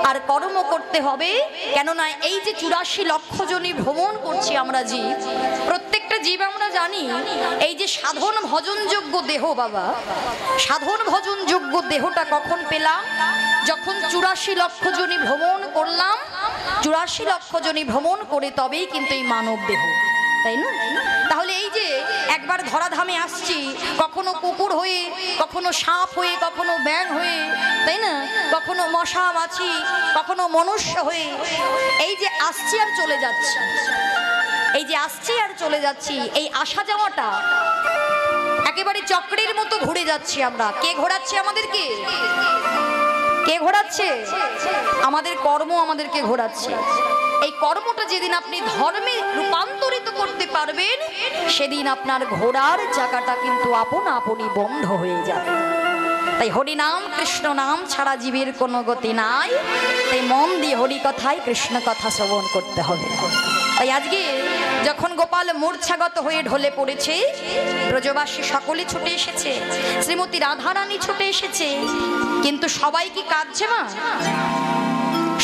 আর কর্ম করতে হবে। কেননা এই যে 84 লক্ষ জনই ভ্রমণ করছি আমরা জীব, প্রত্যেকটা জীব আমরা জানি এই যে সাধন ভজনযোগ্য দেহ বাবা, সাধন ভজনযোগ্য দেহটা কখন পেলাম? যখন 84 লক্ষ জনই ভ্রমণ করলাম। 84 লক্ষ জনই ভ্রমণ করে তবেই কিন্তু এই মানব দেহ, তাই না? তাহলে এই যে একবার ধরাধামে আসছি, কখনো কুকুর হয়ে, কখনো সাপ হয়ে, কখনো ব্যাঙ হয়ে, তাই না? কখনো মশা মাছি, কখনো মনুষ্য হয়ে, এই যে আসছি আর চলে যাচ্ছি, এই যে আসছি আর চলে যাচ্ছি, এই আসা যাওয়াটা একেবারে চক্রের মতো ঘুরে যাচ্ছি আমরা। কে ঘোরাচ্ছে আমাদেরকে? কে ঘোরাচ্ছে? আমাদের কর্ম আমাদেরকে ঘোরাচ্ছে। এই কর্মটা যেদিন আপনি ধর্মে রূপান্তরিত করতে পারবেন, সেদিন আপনার ঘোড়ার চাকাটা কিন্তু আপনা আপনি বন্ধ হয়ে যাবে। তাই হরি নাম কৃষ্ণ নাম ছাড়া জীবের কোনো গতি নাই। তাই মন দিয়ে হরি কথায় কৃষ্ণ কথা শ্রবণ করতে হবে। তাই আজকে যখন গোপাল মূর্ছাগত হয়ে ঢলে পড়েছে, ব্রজবাসী সকলে ছুটে এসেছে, শ্রীমতী রাধারানী ছুটে এসেছে, কিন্তু সবাই কি কাঁদছে মা?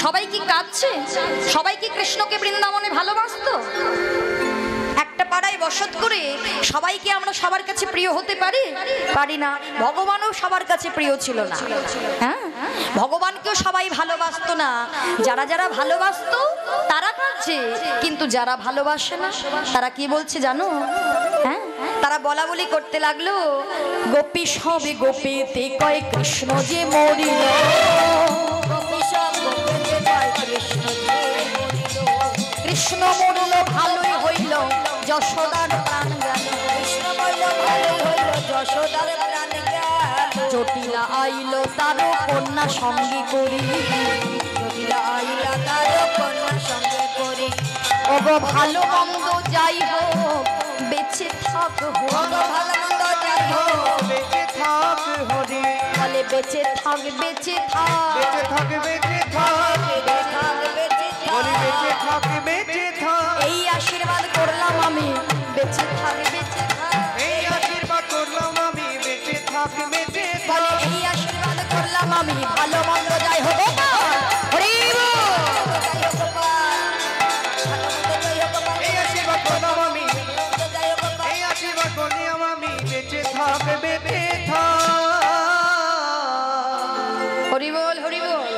সবাই কি কাঁদছে? সবাই কি কৃষ্ণকে বৃন্দাবনে ভালোবাসতো? একটা পাড়ায় বসত করে সবাইকে আমরা সবার কাছে প্রিয় হতে পারি? পারি না। ভগবানও সবার কাছে প্রিয় ছিল না, হ্যাঁ? ভগবানকেও সবাই ভালোবাসতো না। যারা যারা ভালোবাসতো তারা কাঁদছে, কিন্তু যারা ভালোবাসে না তারা কি বলছে জানো? হ্যাঁ, তারা বলা বলি করতে লাগলো, গোপী সবে গোপীতে কয় কৃষ্ণ যে মরিল, কৃষ্ণ মরিল ভালোই হইল যশোদার প্রাণ গেল, কৃষ্ণ মরিল ভালোই হইল যশোদার প্রাণ গেল, জটিলা আইল তার কন্যা সঙ্গে করি, জটিলা আইল তার কন্যা সঙ্গে করি, ওগো ভালো মন্দ যাই হোক বেঁচে থাক হরি, ভালো মন্দ যাই হোক বেঁচে থাক হরি, বলে বেঁচে থাক, বেঁচে থাক, বেঁচে থাক, বেঁচে থাক, বেঁচে থাক, বেঁচে বলি বেঁচে থাক, বেঁচে থাক। এই আশীর্বাদ করলাম আমি, বেঁচে থাক, বেঁচে থাক, এই আশীর্বাদ করলাম আমি, বেঁচে থাক, বেঁচে বলে থাক। এই আশীর্বাদ করলাম আমি, ভালো মন্দ যাই হোক হরি এই আশীর্বাদ করলাম আমি, এই আশীর্বাদ করলাম আমি, বেঁচে থাক, বেঁচে থাক। হরি বল, হরি বল।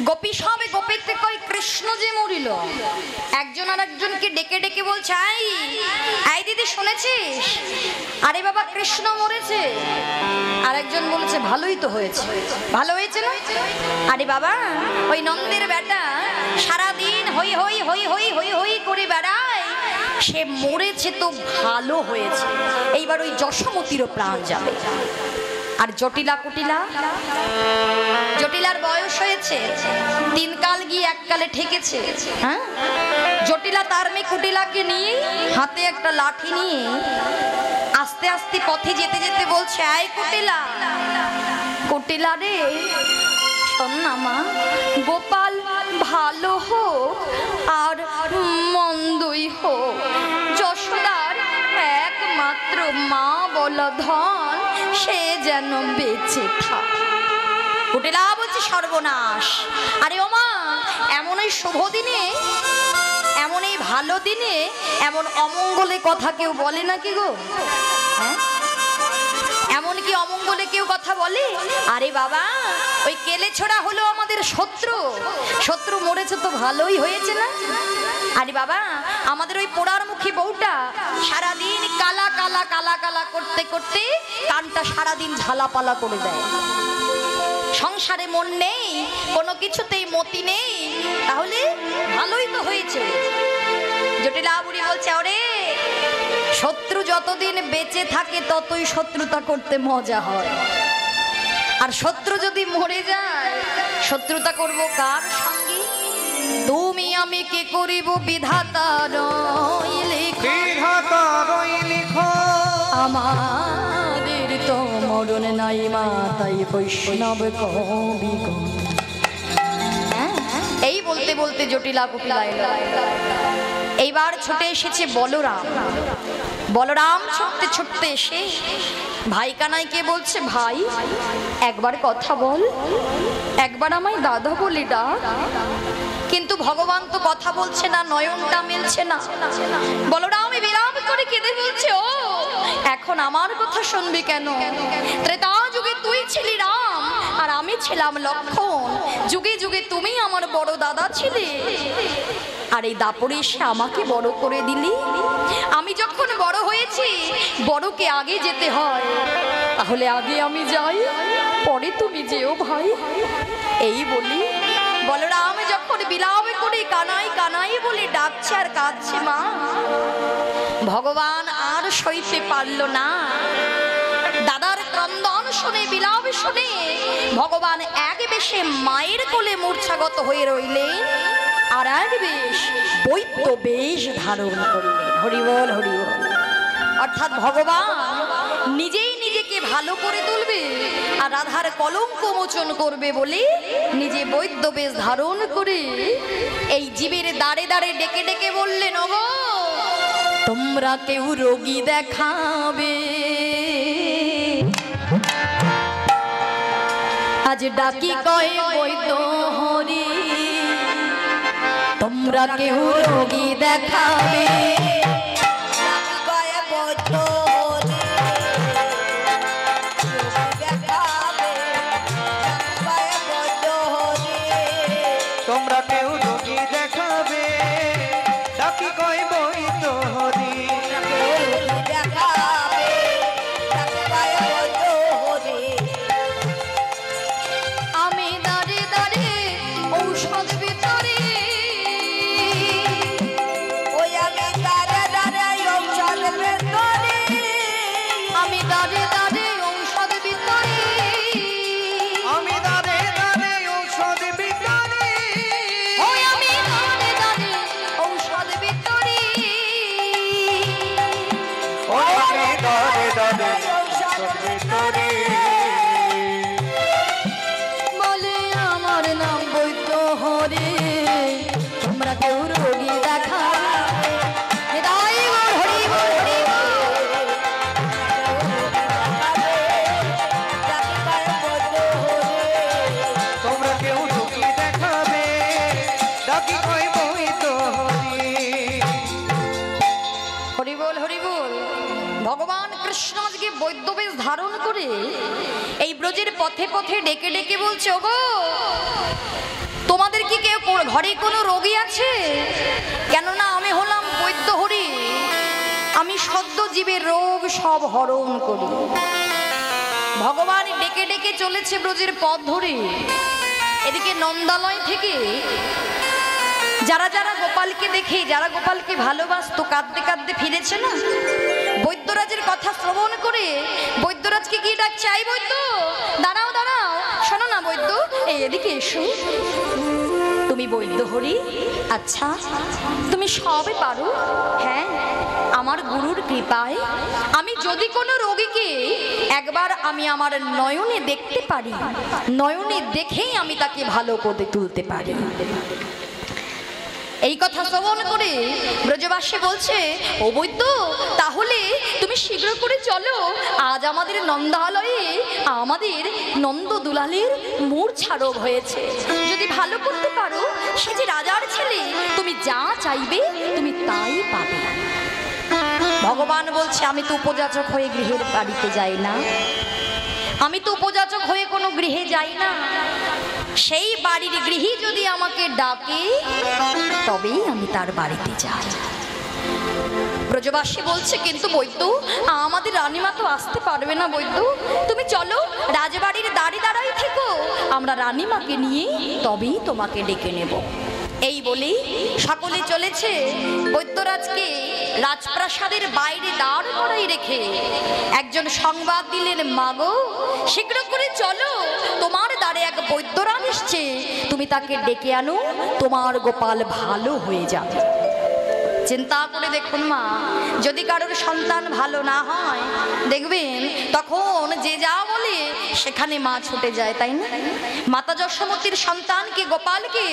গোপী সবে গোপীতে কই কৃষ্ণ যে মরিল। একজন আর একজনকে ডেকে ডেকে বলছে, এই দিদি শুনেছিস? আরে বাবা কৃষ্ণ মরেছে। আর একজন বলছে ভালোই তো হয়েছে। ভালো হয়েছে না? আরে বাবা ওই নন্দের বেটা সারাদিন হই হই হই হই হই হই করে বেড়ায়, সে মরেছে তো ভালো হয়েছে। এইবার ওই যশোমতিরও প্রাণ যাবে। আর জটিলা কুটিলা, জটিলার বয়স হয়েছে, 3 কাল গিয়ে 1 কালে ঠেকেছে, হ্যাঁ? জটিলা তার মেয়ে কুটিলাকে নিয়ে হাতে একটা লাঠি নিয়ে আস্তে আস্তে পথে যেতে যেতে বলছে, আয় কুটিলা, কুটিলা রে শোন না মা, গোপাল ভালো হোক আর মন্দই হোক, যশোদার একমাত্র মা বলা ধন সে যেন বেঁচে থাক। কুটিলা বলছে, সর্বনাশ! আরে ও মা, এমন এই শুভ দিনে, এমন এই ভালো দিনে এমন অমঙ্গলে কথা কেউ বলে নাকি গো? হ্যাঁ, এমন কি অমঙ্গলে কেউ কথা বলে? আরে বাবা, ওই কেলে ছোড়া হলো আমাদের শত্রু, শত্রু মরেছে তো ভালোই হয়েছে না? আরে বাবা, আমাদের ওই পোড়ার মুখী বউটা সারাদিন কালা কালা কালা কালা করতে করতে কানটা সারাদিন ঝালাপালা করে দেয়। সংসারে মন নেই, কোনো কিছুতেই মতি নেই, তাহলে ভালোই তো হয়েছে। জটিলা বুড়ি বলছে, ওরে শত্রু যতদিন বেঁচে থাকে ততই শত্রুতা করতে মজা হয়, আর শত্রু যদি মরে যায় শত্রুতা করব কার সঙ্গে? তুমি আমি কে করিব বিধাতা লিখো, আমাদের তো মরণ নাই মা, তাই বৈষ্ণব কবি। এই বলতে বলতে জটিলা কুটিলা এলো। এইবার ছুটে এসেছে বলরাম। বলরাম ছুটতে ছুটতে এসে ভাই কানাইকে বলছে, ভাই একবার কথা বল, একবার আমায় দাদা বলে ডাক। কিন্তু ভগবান তো কথা বলছে না, নয়নটা মিলছে না। বলরাম বিরাম করে কেঁদে বলছে, ও এখন আমার কথা শুনবি কেন? ত্রেতা যুগে তুই ছিলি রাম আর আমি ছিলাম লক্ষ্মণ, যুগে যুগে তুমি আমার বড় দাদা ছিলে, আর এই দাপরে এসে আমাকে বড় করে দিলি। আমি যখন বড় হয়েছি, বড়কে আগে যেতে হয়, তাহলে আগে আমি যাই, পরে তুমি যেও ভাই। এই বলি বলরাম যখন বিলাপ করে কানাই কানাই বলে ডাকছে আর কাঁদছে মা, ভগবান আর সইতে পারল না। দাদার ক্রন্দন শুনে, বিলাপ শুনে ভগবান এক বেশে মায়ের কোলে মূর্ছাগত হয়ে রইলেন, আর এক বেশ বৈদ্য বেশ ধারণ করলেন। হরিবল হরিবল। অর্থাৎ ভগবান নিজেই নিজেকে ভালো করে তুলবে আর রাধার কলঙ্ক মোচন করবে বলে নিজে বৈদ্য বেশ ধারণ করে এই জীবের দাঁড়ে দাঁড়ে ডেকে ডেকে বললেন, ওগো তোমরা কেউ রোগী দেখাবে, আজ ডাকি কয় বৈদ্য হরি, তোমরা কেউ রোগী দেখাবে। তোমরা কেউ রোগী দেখাবে, ডাকি কয় বৈদ্য হরি। আমি দাঁড়ে দাঁড়ে ঔষধ ভিতরে, আমি দাঁড়ে দাঁড়ে ঔষধ ভিতরে, আমি দাঁড়ে দাঁড়ে ঔষধ বিতরে, ওই আমি দাঁড়ে দাঁড়ে ঔষধ ভিতরে, আমি দাঁড়ে দাঁড়ে ঔষধ বিতরে। বলে আমার নাম বৈদ্য হরি, তোমরা কেউ রোগী দেখা। তোমরা কেউ রোগী দেখাবে, ডাকি কয় বৈদ্য হরি। হরিবল হরিবল। ভগবান কৃষ্ণ আজকে বৈদ্য বেশ ধারণ করে এই ব্রজের পথে পথে ডেকে ডেকে বলছে, ওগো তোমাদের কি কেউ ঘরে কোনো রোগী আছে? কেননা আমি হলাম বৈদ্য হরি, আমি সদ্য জীবের রোগ সব হরণ করি। ভগবান ডেকে ডেকে চলেছে ব্রজের পথ ধরে। এদিকে নন্দালয় থেকে যারা যারা গোপালকে দেখে, যারা গোপালকে ভালোবাসতো, কাঁদতে কাঁদতে ফিরেছে না, বৈদ্যরাজের কথা শ্রবণ করে বৈদ্যরাজকে কি ডাকছে, আই বৈদ্য, দাঁড়াও দাঁড়াও, শোনো না বৈদ্য, এই এদিকে এসো। তুমি আমি বৈদ্য হরি। আচ্ছা, তুমি সবে পারো? হ্যাঁ, আমার গুরুর কৃপায় আমি যদি কোনো রোগীকে একবার আমি আমার নয়নে দেখতে পারি, নয়নে দেখেই আমি তাকে ভালো করে তুলতে পারি। এই কথা শ্রবণ করে ব্রজবাসী বলছে, ও বৈদ্য, তাহলে তুমি শীঘ্র করে চলো, আজ আমাদের নন্দালয়ে আমাদের নন্দ দুলালের মূর্ছা রোগ হয়েছে। যদি ভালো করতে পারো, সে যে রাজার ছেলে, তুমি যা চাইবে তুমি তাই পাবে। ভগবান বলছে, আমি তো উপযাচক হয়ে গৃহের বাড়িতে যাই না, আমি তো উপযাচক হয়ে কোনো গৃহে যাই না। সেই বাড়ির গৃহী যদি আমাকে ডাকে তবেই আমি তার বাড়িতে যাই। ব্রজবাসী বলছে, কিন্তু বৈদ্য, আমাদের রানীমা তো আসতে পারবে না। বৈদ্য, তুমি চলো, রাজবাড়ির দাঁড়াই থেকো, আমরা রানীমাকে নিয়ে তবেই তোমাকে ডেকে নেব। এই বলেই সকলে চলেছে। বৈদ্যরাজকে রাজপ্রাসাদের বাইরে দাঁড় করাই রেখে একজন সংবাদ দিলেন, মাগো, শীঘ্র করে চলো, তোমার দ্বারে এক বৈদ্যরাজ এসছে, তুমি তাকে ডেকে আনো, তোমার গোপাল ভালো হয়ে যাবে। চিন্তা করে দেখুন মা, যদি কারোর সন্তান ভালো না হয়, দেখবেন তখন যে যা বলে সেখানে মা ছুটে যায়, তাই না? মাতা যশোমতীর সন্তানকে, গোপালকে,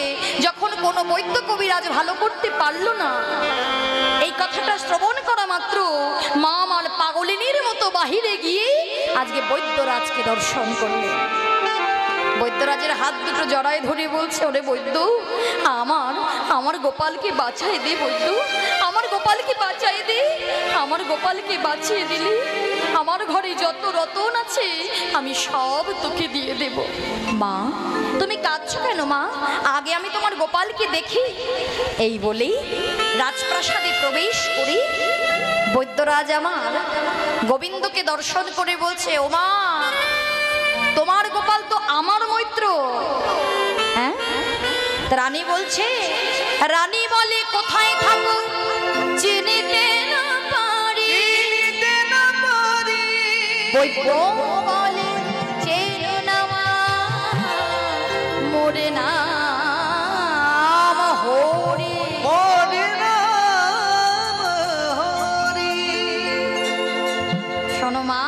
যখন কোনো বৈদ্য কবিরাজ ভালো করতে পারলো না, এই কথাটা শ্রবণ করা মাত্র মা আমার পাগলিনীর মতো বাহিরে গিয়ে আজকে বৈদ্যরাজকে দর্শন করলেন। বৈদ্যরাজের হাত দুটো জড়ায় ধরে বলছে, ওরে বৈদ্য, আমার গোপালকে বাঁচাই দে বৈদ্য, আমার গোপালকে বাঁচাই দে, আমার গোপালকে বাঁচিয়ে দিলে আমার ঘরে যত রতন আছে আমি সব তোকে দিয়ে দেব। মা, তুমি কাঁদছো কেন মা? আগে আমি তোমার গোপালকে দেখি। এই বলেই রাজপ্রাসাদে প্রবেশ করে বৈদ্যরাজ আমার গোবিন্দকে দর্শন করে বলছে, ও মা, তোমার গোপাল তো আমার মৈত্র। হ্যাঁ? রানী বলছে, রানী বলে, কোথায় থাকো চিনিতে না পারি, বৈদ্য বলে, চেনো না মা, মোরে নাম হরি, মোরে নাম হরি। শোনো মা,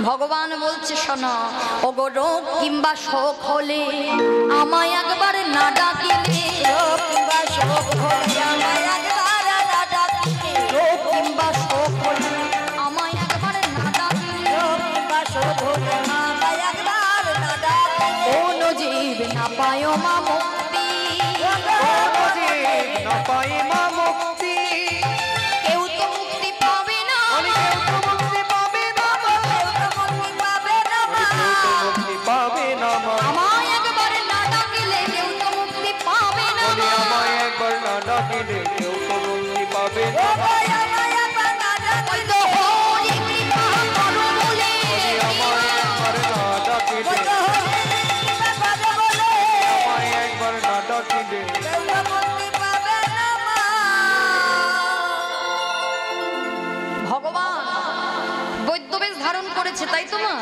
ভগবান বলছে, শোনো, ওগো রোগ কিংবা শোক হলে আমায় একবার না ডাকিলে, রোগ কিংবা শোক হলে আমায় একবার না ডাকিলে, রোগ কিংবা শোক হলে আমায় একবার না ডাকিলে, রোগ কিংবা শোক হলে আমায় একবার না ডাকিলে, কোন জীব না পায় মা মুক্তি, কোন জীব না পায় মা মুক্তি, কেউ তো মুক্তি পাবে না, কেউ তো মুক্তি পাবে না, পাবে না মা। আমায় একবার না ডাকিলে কেউ তো মুক্তি পাবে না, আমায় একবার না ডাকিলে কেউ তো মুক্তি পাবে না। বৈদ্য হরি কৃপা করো বলে, আমায় একবার না ডাকিলে, আমায় একবার না ডাকিলে ভগবান বৈদ্যবেশ ধারণ করেছে, তাই তো মা?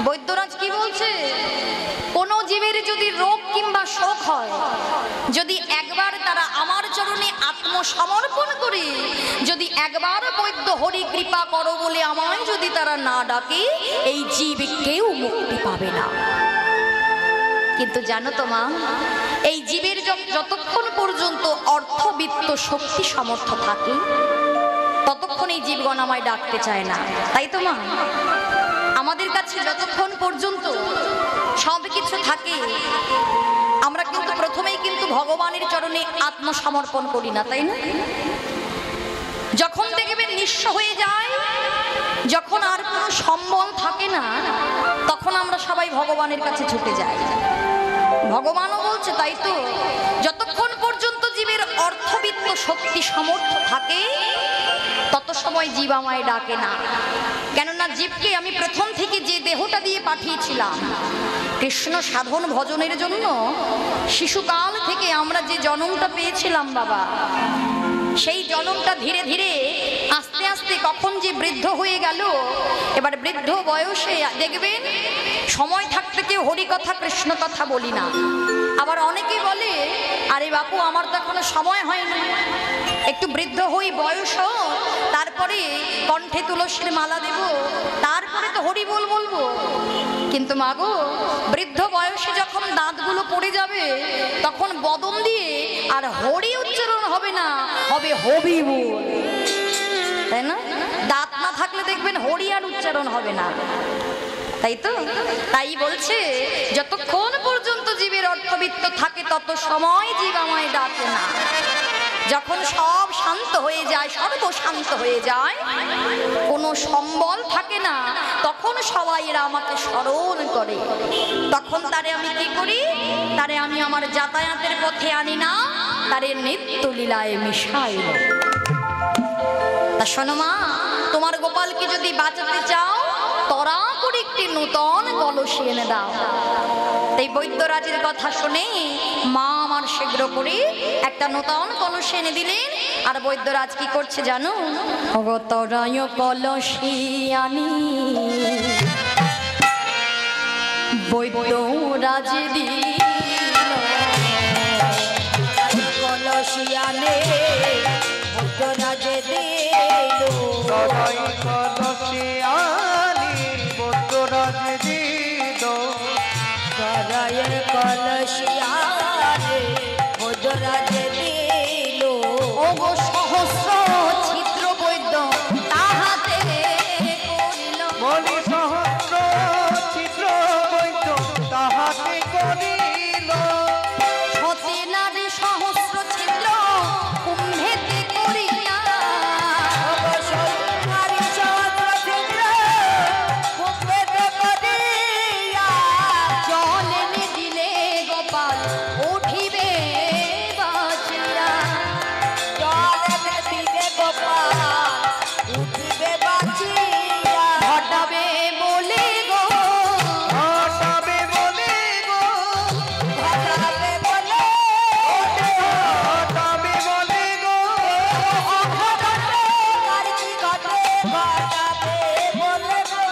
বৈদ্যরাজ কি বলছে, কোন জীবের যদি রোগ কিংবা শোক হয়, যদি একবার তারা আমার চরণে আত্মসমর্পণ করে, যদি একবার বৈদ্য হরি কৃপা করো বলে আমায় যদি তারা না ডাকে, এই জীব কেউ মুক্তি পাবে না। কিন্তু জানো তো মা, এই জীবের যতক্ষণ পর্যন্ত অর্থবিত্ত শক্তি সামর্থ্য থাকে, ততক্ষণ এই জীবগণ আমায় ডাকতে চায় না, তাই তো মা? আমাদের কাছে যতক্ষণ পর্যন্ত সব কিছু থাকে, আমরা কিন্তু প্রথমেই কিন্তু ভগবানের চরণে আত্মসমর্পণ করি না, তাই না? যখন দেখবেন নিঃস্ব হয়ে যায়, যখন আর কোনো সম্বল থাকে না, তখন আমরা সবাই ভগবানের কাছে ছুটে যাই। ভগবানও বলছে, তাই তো, যতক্ষণ পর্যন্ত জীবের অর্থবিত্ত শক্তি সামর্থ্য থাকে, তত সময় জীব আমায় ডাকে না। কেননা জীবকে আমি প্রথম থেকে যে দেহটা দিয়ে পাঠিয়েছিলাম কৃষ্ণ সাধন ভজনের জন্য, শিশুকাল থেকে আমরা যে জন্মটা পেয়েছিলাম বাবা, সেই জন্মটা ধীরে ধীরে আস্তে আস্তে কখন যে বৃদ্ধ হয়ে গেল, এবার বৃদ্ধ বয়সে দেখবেন সময় থাকতে কেউ হরি কথা কৃষ্ণ কথা বলি না। আবার অনেকে বলে আরে বাপু আমার তো এখনো সময় হয়নি, একটু বৃদ্ধ হই, বয়স হোক, তারপরে কণ্ঠে তুলসীর মালা দেব, তারপরে তো হরি বল বলবো। কিন্তু মাগো বৃদ্ধ বয়সে যখন দাঁতগুলো পড়ে যাবে তখন বদন দিয়ে আর হরি উচ্চারণ হবে না, হবে হবি বল, তাই না? দাঁত না থাকলে দেখবেন হরি আর উচ্চারণ হবে না, তাই তো? তাই বলছে যতক্ষণ পর্যন্ত জীবের অর্থবিত্ত থাকে তত সময় জীব আমায় ডাকে না। যখন সব শান্ত হয়ে যায়, সর্বশান্ত হয়ে যায়, কোনো সম্বল থাকে না, তখন সবাই এরা আমাকে স্মরণ করে। তখন তারে আমি কি করি? তারে আমি আমার যাতায়াতের পথে আনি না, তারে নিত্য লীলায় মিশাই। তা শোনো মা, তোমার গোপালকে যদি বাঁচাতে চাও তরা করে একটি নূতন কলসি এনে দাও। তাই বৈদ্যরাজের কথা শুনে মা আমার শীঘ্র করে একটা নূতন কলসি এনে দিলেন। আর বৈদ্যরাজ কি করছে জানো? ওগো তরায় কলসি আনি বৈদ্যরাজ দিল, কলসি আনে বৈদ্যরাজ দিল, তরাই কলসি আনি বৈদ্যরাজ দিল, তরায় কলসি আনে বৈদ্যরাজ দিল। ওগো সহস্র ছিদ্র বৈদ্য তাহাতে করিল, বলি সহস্র ছিদ্র বৈদ্য তাহাতে করিল, সতী নারী সহস্র ছিদ্র কুম্ভেতে করিয়া, নারী সহস্র ছিদ্র কুম্ভেতে করিয়া, জল এনে দিলে গোপাল উঠিবে বাঁচিয়া। জল এনে দিলে গোপাল উঠিবে বাঁচিয়া, ঘটাবে বলে গো, ঘটাবে বলে গো, ঘটাবে বলে, ঘটাবে বলে গো, আর কি ঘটে ঘটাবে বলে গো,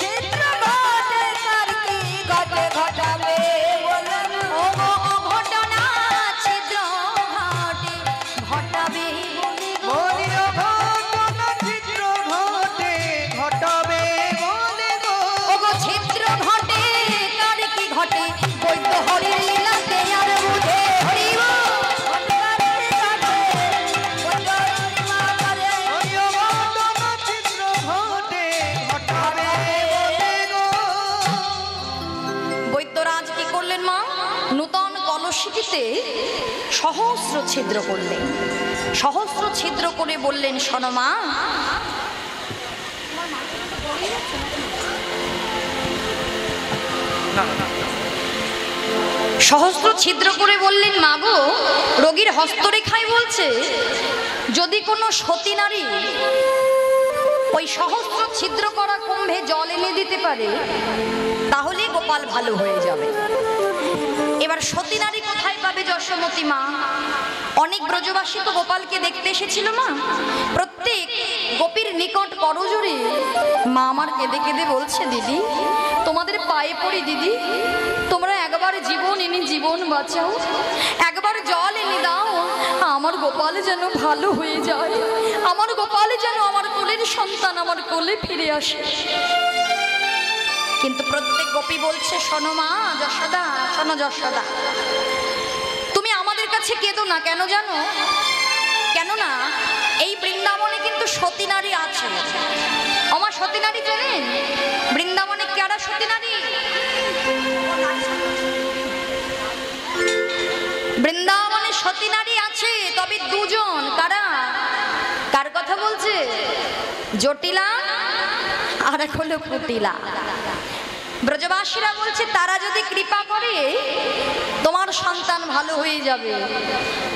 চিত্র ঘটে আর কি ঘটে ঘটাবে বলে গো। ওগো অঘটনা ছিদ্র ঘটে ঘটাবে বলে গো, বলি ঘটনা ছিদ্র ঘটে ঘটাবে বলে গো, ওগো ছিদ্র ঘটে কার কি ঘটে, বৈদ্য হরির লীলাতে আর বুঝে হরিব। ওই ঘটনা ছিদ্র ঘটে ঘটাবে বলে গো। বৈদ্যরাজ কি করলেন মা? নূতন কলসিটিতে সহস্র ছিদ্র করলেন, সহস্র ছিদ্র করে বললেন শোনো মা, সহস্র ছিদ্র করে বললেন মা গো, রোগীর হস্তরেখায় বলছে যদি কোনো সতী নারী ওই সহস্র ছিদ্র করা কুম্ভে জল এনে দিতে পারে তাহলে গোপাল ভালো হয়ে যাবে। এবার সতী নারী কোথায় পাবে যশোমতী মা? অনেক ব্রজবাসী তো গোপালকে দেখতে এসেছিল মা, প্রত্যেক গোপীর নিকট করজোড়ে মা আমার কেঁদে কেঁদে বলছে দিদি তোমাদের পায়ে পড়ি দিদি, তোমরা একবার জীবন এনে জীবন বাঁচাও, একবার জল এনে দাও, আমার গোপাল যেন ভালো হয়ে যায়, আমার গোপাল যেন আমার কোলের সন্তান আমার কোলে ফিরে আসে। কিন্তু প্রত্যেক গোপী বলছে শোনো মা যশোদা, শোনো যশোদা, তুমি আমাদের কাছে কেঁদো না, কেন জানো? কেননা এই বৃন্দাবনে কিন্তু সতী নারী আছে। আমার সতী নারী জানেন বৃন্দাবনে কারা সতী নারী? বৃন্দাবনে সতী নারী আছে, তবে দুজন। কারা? কার কথা বলছে? জটিলা আর এক হলো কুটিলা। ব্রজবাসীরা বলছে তারা যদি কৃপা করে তোমার সন্তান ভালো হয়ে যাবে।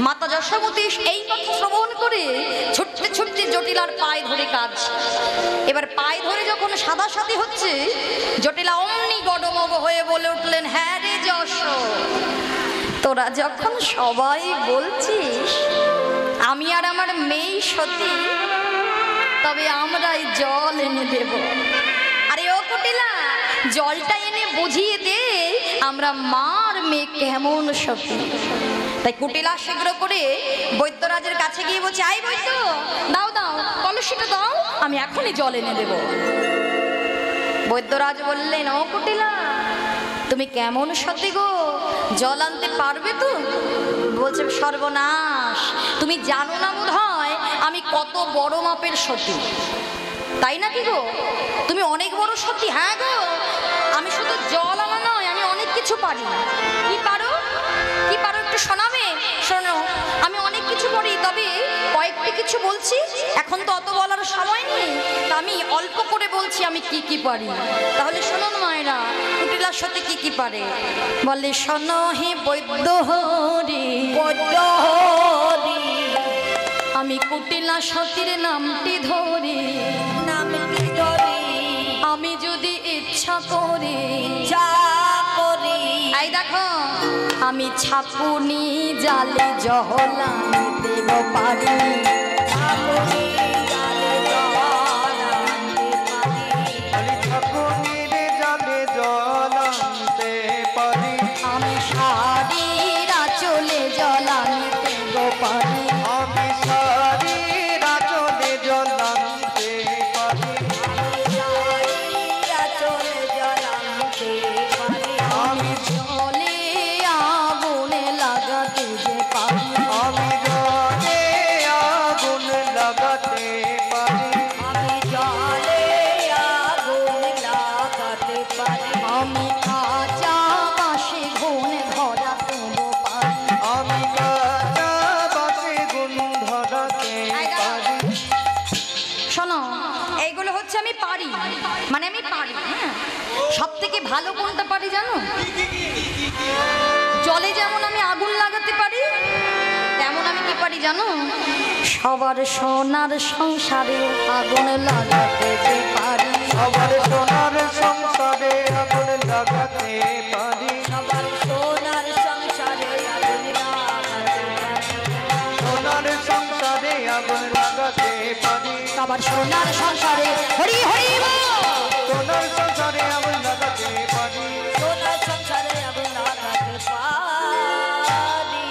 মাতা যশোমতী এই কথা শ্রবণ করে ছুটতে ছুটতে জটিলার পায়ে ধরে কাজ। এবার পায়ে ধরে যখন সাদাসাদি হচ্ছে জটিলা অমনি গডমগ হয়ে বলে উঠলেন, হ্যাঁ রে যশ, তোরা যখন সবাই বলছিস আমি আর আমার মেয়ে সতী, তবে আমরাই জল এনে দেব। আরে ও কুটিলা, জলটা এনে বুঝিয়ে দে আমরা মার মেয়ে কেমন সতী। তাই কুটিলা শীঘ্র করে বৈদ্যরাজের কাছে গিয়ে বলছে, আই বৈদ্য, দাও দাও কলসিটা দাও, আমি এখনই জল এনে দেব। বৈদ্যরাজ বললেন, ও কুটিলা, তুমি কেমন সতী গো, জল আনতে পারবে তো? বলছে, সর্বনাশ, তুমি জানো না বোধ হয় আমি কত বড় মাপের সতী। তাই নাকি গো, তুমি অনেক বড় সতী? হ্যাঁ গো, আমি শুধু জল আনা নয়, আমি অনেক কিছু পারি। কি পারো? কি পারো একটু শোনাবে? শোনো, আমি অনেক কিছু পারি, তবে কয়েকটি কিছু বলছি, এখন তো অত বলার সময় নেই, তা আমি অল্প করে বলছি আমি কি কি পারি। তাহলে শোনো মায়েরা, কুটিলার সাথে কি কি পারে। বলে, শোনো হে বৈদ্য হরি, বৈদ্য হরি, আমি কুটিলা সতীর নামটি ধরি, নামটি ধরি, আমি যদি ইচ্ছা করি, ইচ্ছা করি, এই দেখো, আমি ছাপুনি জালে জহলানি দেব পারি, ছাপুনি জালে জহলানি পারি, বলি ছাপুনির জালে জল আনতে পারি, আমি শাড়ির আঁচলে জলানি দেব পারি, আমি শাড়ির আঁচলে জল আনতে পারি, চলে জলাতে পারি, আমি জলে আগুনে লাগাতে যে পারি, আমি জলে আগুন লাগাতে পারি, আমি জলে আগুন লাগাতে পারি, আমি কাঁচা বাঁশে ঘুণ ধরা দেব পারি। আমি কাঁচা বাঁশে গুণ ধরাতে পারি। শোনো, এইগুলো হচ্ছে আমি পারি, মানে আমি পারি। হ্যাঁ, সব থেকে ভালো কোনটা পারি জানো? জলে যেমন আমি আগুন লাগাতে পারি, তেমন আমি কি পারি জানো? সবার সোনার সংসারে আগুন লাগাতে যে পারি, সবার সোনার সংসারে আগুন লাগাতে পারি, সবার সোনার সংসারে আগুন লাগাতে পারি, সোনার সংসারে আগুন লাগাতে পারি, সবার সোনার সংসারে হরি হরি বল। সোনার সংসারে আগুন লাগাতে পারি, সোনার সংসারে আগুন লাগাতে পারি।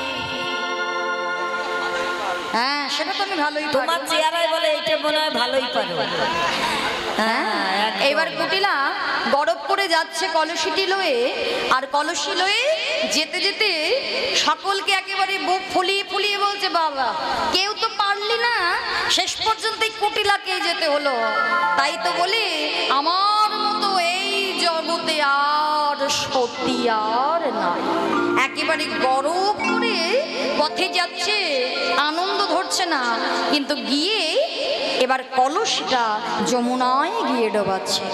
হ্যাঁ, সেটা তো আমি ভালোই পারি। তোমার চেহারায় বলে এটা মনে হয় ভালোই পারো। হ্যাঁ, এবার কুটিলা বরফ করে যাচ্ছে কলসিটি লয়ে, আর কলসি লয়ে যেতে যেতে সকলকে একেবারে বুক ফুলিয়ে ফুলিয়ে বলছে, বাবা কেউ তো পারলি না, শেষ পর্যন্ত এই কুটিলাকে যেতে হলো। তাই তো বলে, আমার মতো এই জগতে আর সত্যি আর নাই। একেবারে গরম করে পথে যাচ্ছে, আনন্দ ধরছে না, কিন্তু গিয়ে এবার কলসটা যমুনায় গিয়ে ডোবাচ্ছে।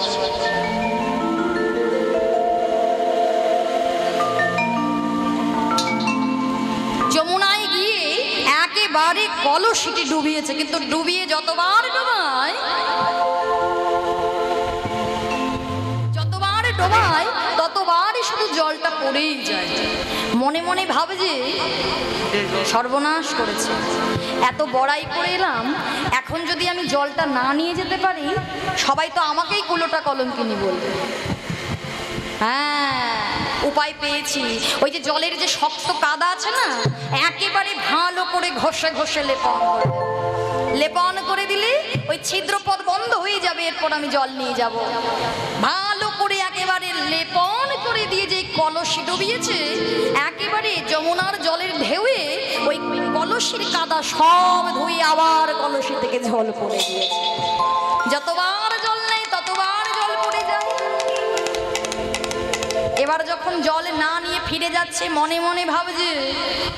যমুনায় গিয়ে একেবারে কলসিটি ডুবিয়েছে, কিন্তু ডুবিয়ে যতবার ডোবায় ততবারই শুধু জলটা পড়েই যায়। মনে মনে ভাবে যে সর্বনাশ করেছে, এত বড়াই করে এলাম, এখন যদি আমি জলটা না নিয়ে যেতে পারি, সবাই তো আমাকেই কুলোটা কলঙ্কিনী বলবে। হ্যাঁ, উপায় পেয়েছি, ওই যে জলের যে শক্ত কাদা আছে না, একেবারে ভালো করে ঘষে ঘষে লেপন করে দিলে ওই ছিদ্রপথ বন্ধ হয়ে যাবে, এরপর আমি জল নিয়ে যাব। ভালো করে একেবারে লেপন করে দিয়ে যে কলসি ডুবিয়েছে, একেবারে যমুনার জলের ঢেউয়ে ওই কলসির কাদা সব ধুয়ে আবার কলসি থেকে জল পড়ে গিয়েছে। যতবার জল নেই ততবার জল পড়ে যায়। এবার যখন জল না নিয়ে ফিরে যাচ্ছে, মনে মনে ভাবছে,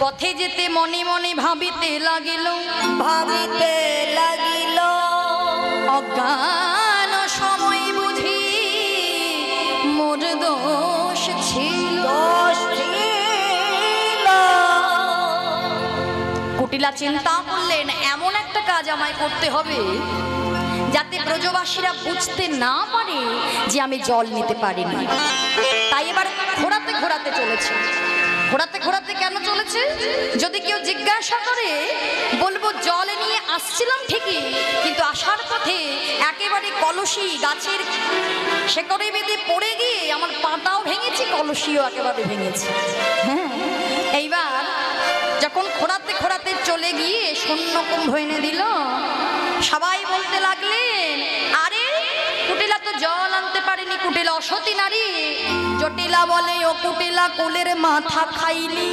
পথে যেতে মনে মনে ভাবিতে লাগিল, ভাবিতে লাগিল, অজ্ঞান সময় বুঝি মোর দোষ ছিল। কুটিলা চিন্তা করলেন, এমন একটা কাজ আমায় করতে হবে যাতে ব্রজবাসীরা বুঝতে না পারে যে আমি জল নিতে পারিনি। তাই এবার ঘোরাতে ঘোরাতে চলেছে। ঘোরাতে ঘোরাতে কেন চলেছে? যদি কেউ জিজ্ঞাসা করে, বলবো জল নিয়ে আসছিলাম ঠিকই, কিন্তু আসার পথে একেবারে কলসি গাছের শেকড়ে বেঁধে পড়ে গিয়ে আমার পাটাও ভেঙেছি, কলসিও একেবারে ভেঙেছে। হ্যাঁ, এইবার যখন খোঁড়াতে খোঁড়াতে চলে গিয়ে শূন্য কুম্ভ এনে দিল, সবাই বলতে লাগলেন, আরে কুটিলা তো জল আনতে পারেনি, কুটিলা অসতী নারী। জটিলা বলে, ও কুটিলা কোলের মাথা খাইলি,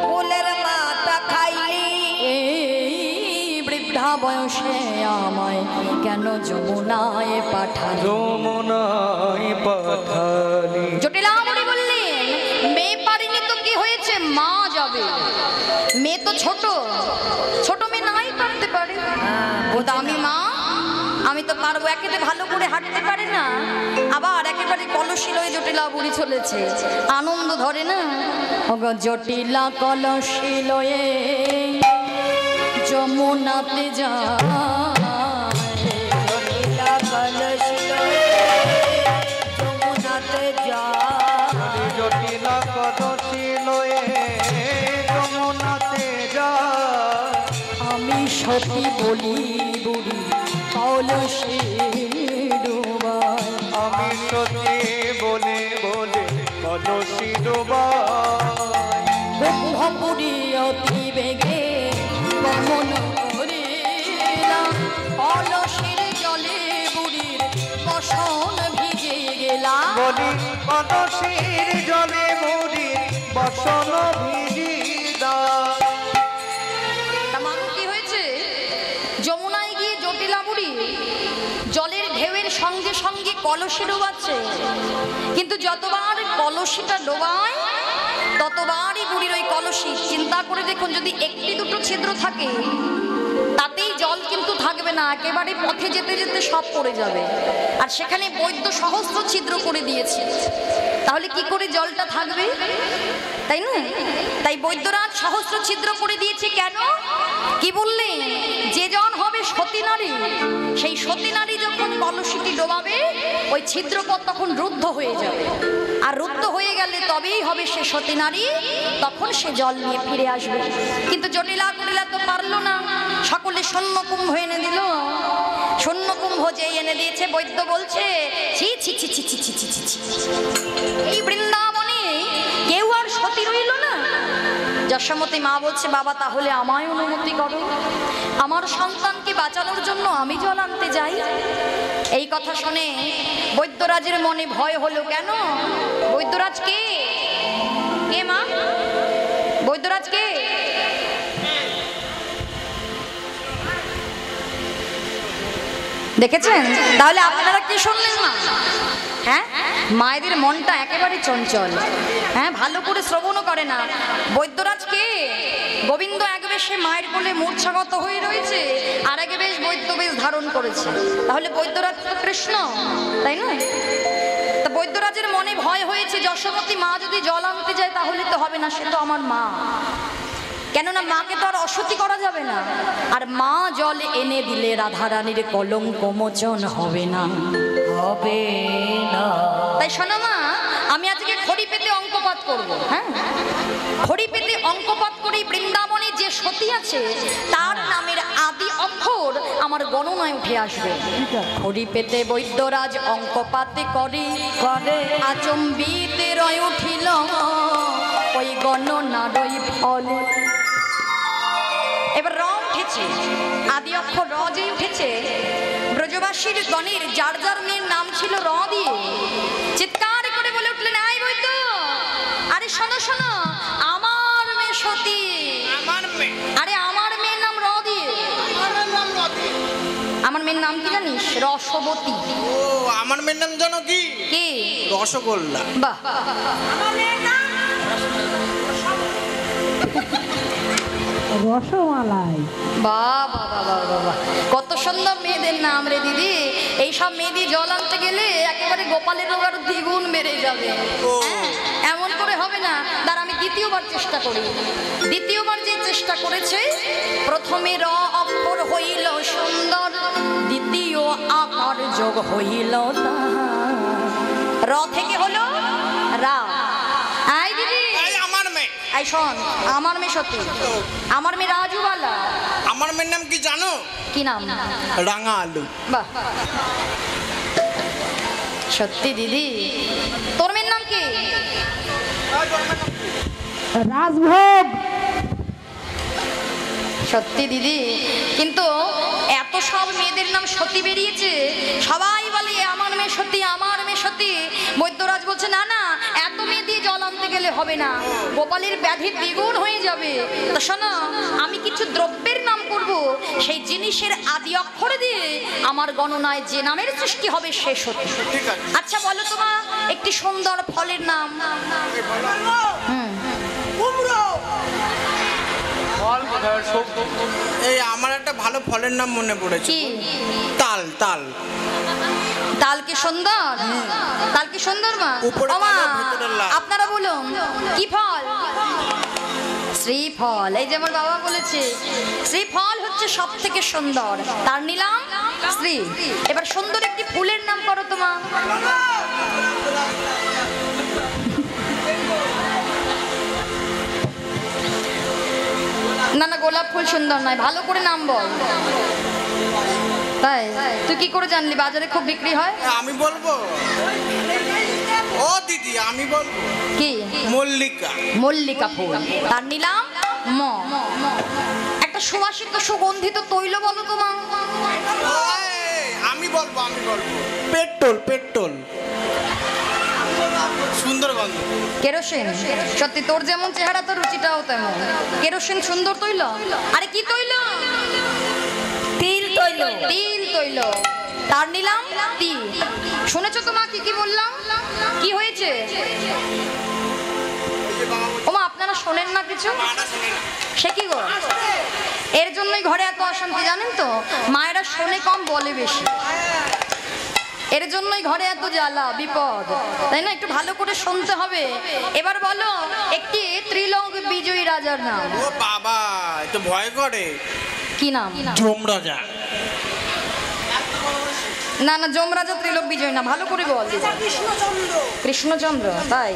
কোলের মাথা খাইলি, এই বৃদ্ধা বয়সে আমায় কেন যমুনায় পাঠালি? যমুনায় পাঠালি। জটিলা মুনি বললেন, মেয়ে পারিনি তো কি হয়েছে, মা যাবে। মেয়ে তো ছোট, ছোট মেয়ে নাই পারতে পারে, কিন্তু আমি মা, আমি তো পারবো। একেবারে ভালো করে হাঁটতে পারে না, আবার একেবারে কলসি লয়ে জটিলা বুড়ি চলেছে, আনন্দ ধরে না। ওগো জটিলা কলসি লয়ে যমুনাতে যায়, জটিলা কলসি লয়ে যমুনাতে যায়, জটিলা কলসি লয়ে যমুনাতে যায়। আমি সতী বলি বুড়ি কলসি ডুবায়। আমি সত্যি বলে বলে কলসি ডুবাই। ব্রহ্মপুরী অতি বেগে গমন করিলাম, কলসির জলে বুড়ির বসন ভিজে গেলাম। বলি কলসির জলে মুড়ি বসন ভিজিদা। তা মানুষ কি হয়েছে, যমুনায় গিয়ে জটিলা বুড়ি জলের ঢেউয়ের সঙ্গে সঙ্গে কলসি ডোবাচ্ছে, কিন্তু যতবার কলসিটা ডোবায় ততবারই বুড়ির ওই কলসি, চিন্তা করে দেখুন, যদি একটি দুটো ছিদ্র থাকে তাতেই জল কিন্তু থাকবে না, একেবারে পথে যেতে যেতে সব পড়ে যাবে। আর সেখানে বৈদ্য সহস্র ছিদ্র করে দিয়েছে, তাহলে কি করে জলটা থাকবে, তাই না? তাই বৈদ্যরাজ সহস্র ছিদ্র করে দিয়েছে। কেন, কি বললেন, যে জন হবে সতী নারী, সেই সতী নারী যখন কলসিটি ডোবাবে ওই ছিদ্রপথ তখন রুদ্ধ হয়ে যাবে, আর রুদ্ধ হয়ে গেলে তবেই হবে সে সতী নারী, তখন সে জল নিয়ে ফিরে আসবে। কিন্তু জটিলা কুটিলা তো পারলো না, সকলে শূন্য কুম্ভ এনে দিল। শূন্য কুম্ভ যে এনে দিয়েছে, বৈদ্য বলছে, ছি ছি ছি ছি ছি ছি ছি ছি ছি, এই বৃন্দাবনে কেউ আর সতী রইল না। যশোমতী মা বলছে, বাবা তাহলে আমায় অনুমতি করো, আমার সন্তানকে বাঁচানোর জন্য আমি জল আনতে যাই। এই কথা শুনে বৈদ্যরাজের মনে ভয় হলো। কেন, বৈদ্যরাজ কে, কে মা, বৈদ্যরাজ কে? দেখেছেন? তাহলে আপনারা কি শুনলেন মা? হ্যাঁ, মায়েদের মনটা একেবারে চঞ্চল, হ্যাঁ, ভালো করে শ্রবণও করে না। বৈদ্যরাজ কে? গোবিন্দ এক বেশে মায়ের কোলে মূর্ছাগত হয়ে রয়েছে, আর এক বেশ বৈদ্য বেশ ধারণ করেছে। তাহলে বৈদ্যরাজ তো কৃষ্ণ, তাই না? তা বৈদ্যরাজের মনে ভয় হয়েছে, যশোমতী মা যদি জল আনতে যায় তাহলে তো হবে না, সে তো আমার মা, কেননা মাকে তো আর অসতী করা যাবে না। আর মা জল এনে দিলে রাধারানীর কলঙ্ক মোচন হবে না, হবে না। তাই শোনো মা, আমি আজকে খড়ি পেতে অঙ্কপাত করব। হ্যাঁ, খড়ি পেতে অঙ্কপাত করে বৃন্দাবনে যে সতী আছে তার নামের আদি অক্ষর আমার গণনায় উঠে আসবে। খড়ি পেতে বৈদ্যরাজ অঙ্কপাতে করে করে আচম্বিতে রয় উঠিল ওই গণনারই ফল। এবার র উঠেছে, আদি অক্ষর র যে উঠেছে, ব্রজবাসীর গণের যার যার মেয়ের নাম ছিল র দিয়ে চিৎকার করে বলে উঠলেন, আই বৈদ্য, আরে শোনো শোনো, আমার মেয়ে সতী, আরে আমার মেয়ের নাম র দিয়ে। আমার মেয়ের নাম কি জানিস? রসবতী। ও, আমার মেয়ের নাম জানো কি? কি? রসগোল্লা। বাহ, রসমালাই। বাবা বাবা বাবা, কত সুন্দর মেয়েদের নাম রে দিদি। এইসব মেয়েদি জল আনতে গেলে একেবারে গোপালের রোগ আরো দ্বিগুণ বেড়ে যাবে। হ্যাঁ, এমন করে হবে না। দাঁড়া, আমি দ্বিতীয়বার চেষ্টা করি। দ্বিতীয়বার যে চেষ্টা করেছে, প্রথমে র অক্ষর হইল সুন্দর, দ্বিতীয় আকার যোগ হইল তাহার। র থেকে হলো রা। আই দিদি, এই আমার মেয়ে। এই শোন, আমার মেয়ে সত্যি, আমার মেয়ে রাজুবালা। আমার মেয়ের নাম কি জানো? কি নাম? রাঙা আলু। বাহ, সত্যি দিদি। তোর মেয়ের নাম কি? রাজভোগ। সত্যি দিদি, কিন্তু এত সব মেয়েদের নাম সতী বেরিয়েছে, সবাই বলে আমার মেয়ে সতী, আমার মেয়ে সতী। বৈদ্যরাজ বলছে না না, এত মেয়ে দিয়ে জল আনতে গেলে হবে না, গোপালের ব্যাধি দ্বিগুণ হয়ে যাবে। তো শোনো, আমি কিছু দ্রব্যের নাম করব, সেই জিনিসের আদি অক্ষর দিয়ে আমার গণনায় যে নামের সৃষ্টি হবে সে সতী। আচ্ছা বলো তোমা একটি সুন্দর ফলের নাম। এই আমার একটা ভালো ফলের নাম মনে পড়েছে। কি? তাল। তাল তাল কি সুন্দর? তাল কি সুন্দর মা? উপরে ও মা, কালো, ভিতরে লাল। আপনারা বলুন কি ফল? শ্রীফল। এই যে আমার বাবা বলেছে শ্রীফল হচ্ছে সব থেকে সুন্দর, তার নিলাম শ্রী। এবার সুন্দর একটি ফুলের নাম করো তোমা। না না, গোলাপ ফুল সুন্দর নয়, ভালো করে নাম বল। তাই তুই কি করে জানলি বাজারে খুব বিক্রি হয়? আমি বলবো। ও দিদি আমি বলবো। কি? মল্লিকা। মল্লিকা ফুল, তার নিলাম ম। একটা সুবাসিত সুগন্ধিত তৈল বলো তোমা। আমি বলবো। পেট্রোল। পেট্রোল সুন্দর গন্ধ। কেরোসিন। সত্যি তোর যেমন চেহারা তোর রুচিটাও তেমন। কেরোসিন সুন্দর তৈল। আরে কি তৈল? তিল তৈল। তিল তৈল, তার নিলাম তিল। শুনেছো তো মা কি কি বললাম? কি হয়েছে? ওমা আপনারা শোনেন না কিছু? সে কি গো? এর জন্যই ঘরে এত অশান্তি জানেন তো, মায়েরা শোনে কম বলে বেশি, এর জন্যই ঘরে এত জ্বালা বিপদ, তাই না? একটু ভালো করে শুনতে হবে। এবার বলো একটি ত্রিলোক বিজয়ী রাজার নাম। ও বাবা, একটু ভয় করে। কি নাম? যমরাজা। না না, যমরাজা ত্রিলোক বিজয় না, ভালো করে বল। কৃষ্ণচন্দ্র। তাই?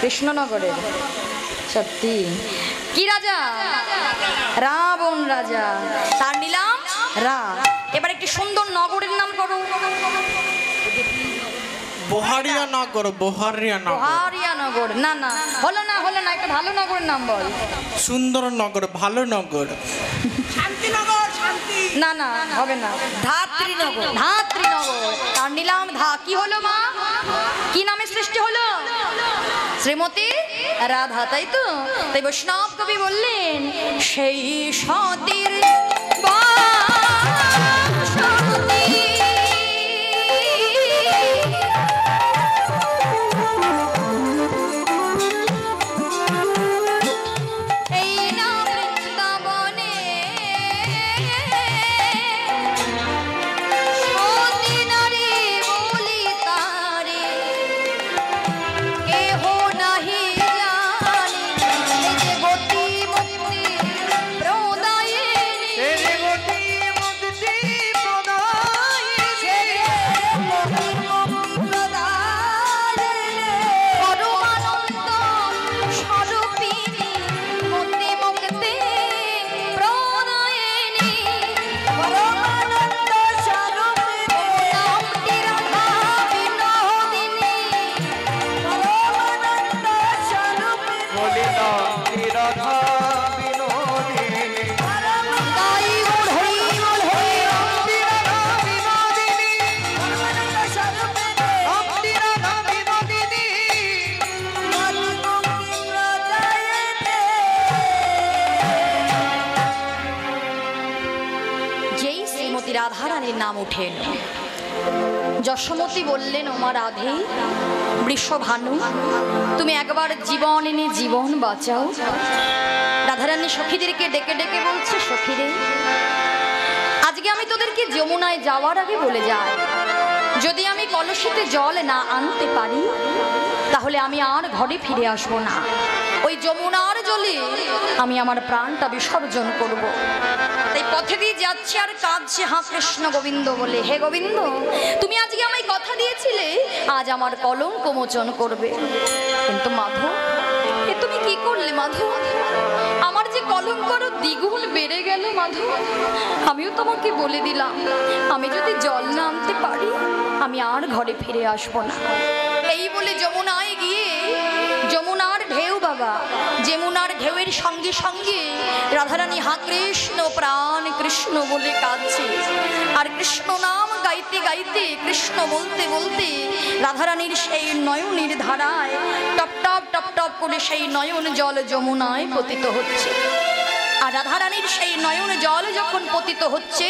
কৃষ্ণনগরের। সত্যি কি রাজা? রাবণ রাজা, তার নিলাম রা। এবার একটি সুন্দর নগরের নাম করো। বহারিয়া নগর। বহারিয়া নগর। না না, হলো না হলো না, একটা ভালো নগরের নাম বল। সুন্দর নগর, ভালো নগর। না না, হবে না। ধাত্রীনগর। ধাত্রীনগর, তার নিলাম ধা। কি হলো মা? কি নামে সৃষ্টি হলো? শ্রীমতী রাধা, তাই তো? তাই বৈষ্ণব কবি বললেন সেই সতীর বাসন্তী এই না বৃন্দাবনে সতী নারী বলি তারে কেহ নাহি জানে। এই যে গতি মুক্তি প্রদায়িনী, পরমানন্দ স্বরূপিণী, মুক্তি মুক্তি প্রদায়িনী, নামটি রাধা বিনোদিনী। তাই ওড়াই ওড়াই যেই শ্রীমতী রাধারানীর নাম উঠেন, যশোমতী বললেন ওমা রাধে বৃষভানু, তুমি একবার জীবন এনে জীবন বাঁচাও। রাধারানী সখীদেরকে ডেকে ডেকে বলছে, সখীরে আজকে আমি তোদেরকে যমুনায় যাওয়ার আগে বলে যাই, যদি আমি কলসিতে জল না আনতে পারি তাহলে আমি আর ঘরে ফিরে আসবো না। ওই যমুনার জলে আমি আমার প্রাণটা বিসর্জন করব। তাই পথে দিয়ে যাচ্ছে আর কাঁদছে হা কৃষ্ণ গোবিন্দ বলে, হে গোবিন্দ তুমি আজকে আমায় কথা দিয়েছিলে আজ আমার কলঙ্ক মোচন করবে, কিন্তু মাধব এ তুমি কি করলে মাধব? আমার যে কলঙ্ক আরো দ্বিগুণ বেড়ে গেল মাধব। আমিও তোমাকে বলে দিলাম আমি যদি জল না আনতে পারি আমি আর ঘরে ফিরে আসবো না। এই বলে যমুনায় গিয়ে যমুনার ঢেউ বা বাবা যমুনার ঢেউয়ের সঙ্গে সঙ্গে রাধারানী হা কৃষ্ণ প্রাণ কৃষ্ণ বলে কাঁদছে। আর কৃষ্ণ নাম গাইতে গাইতে কৃষ্ণ বলতে বলতে রাধারানীর সেই নয়নের ধারায় টপ টপ টপ টপ করে সেই নয়ন জল যমুনায় পতিত হচ্ছে। আর রাধারানীর সেই নয়ন জল যখন পতিত হচ্ছে,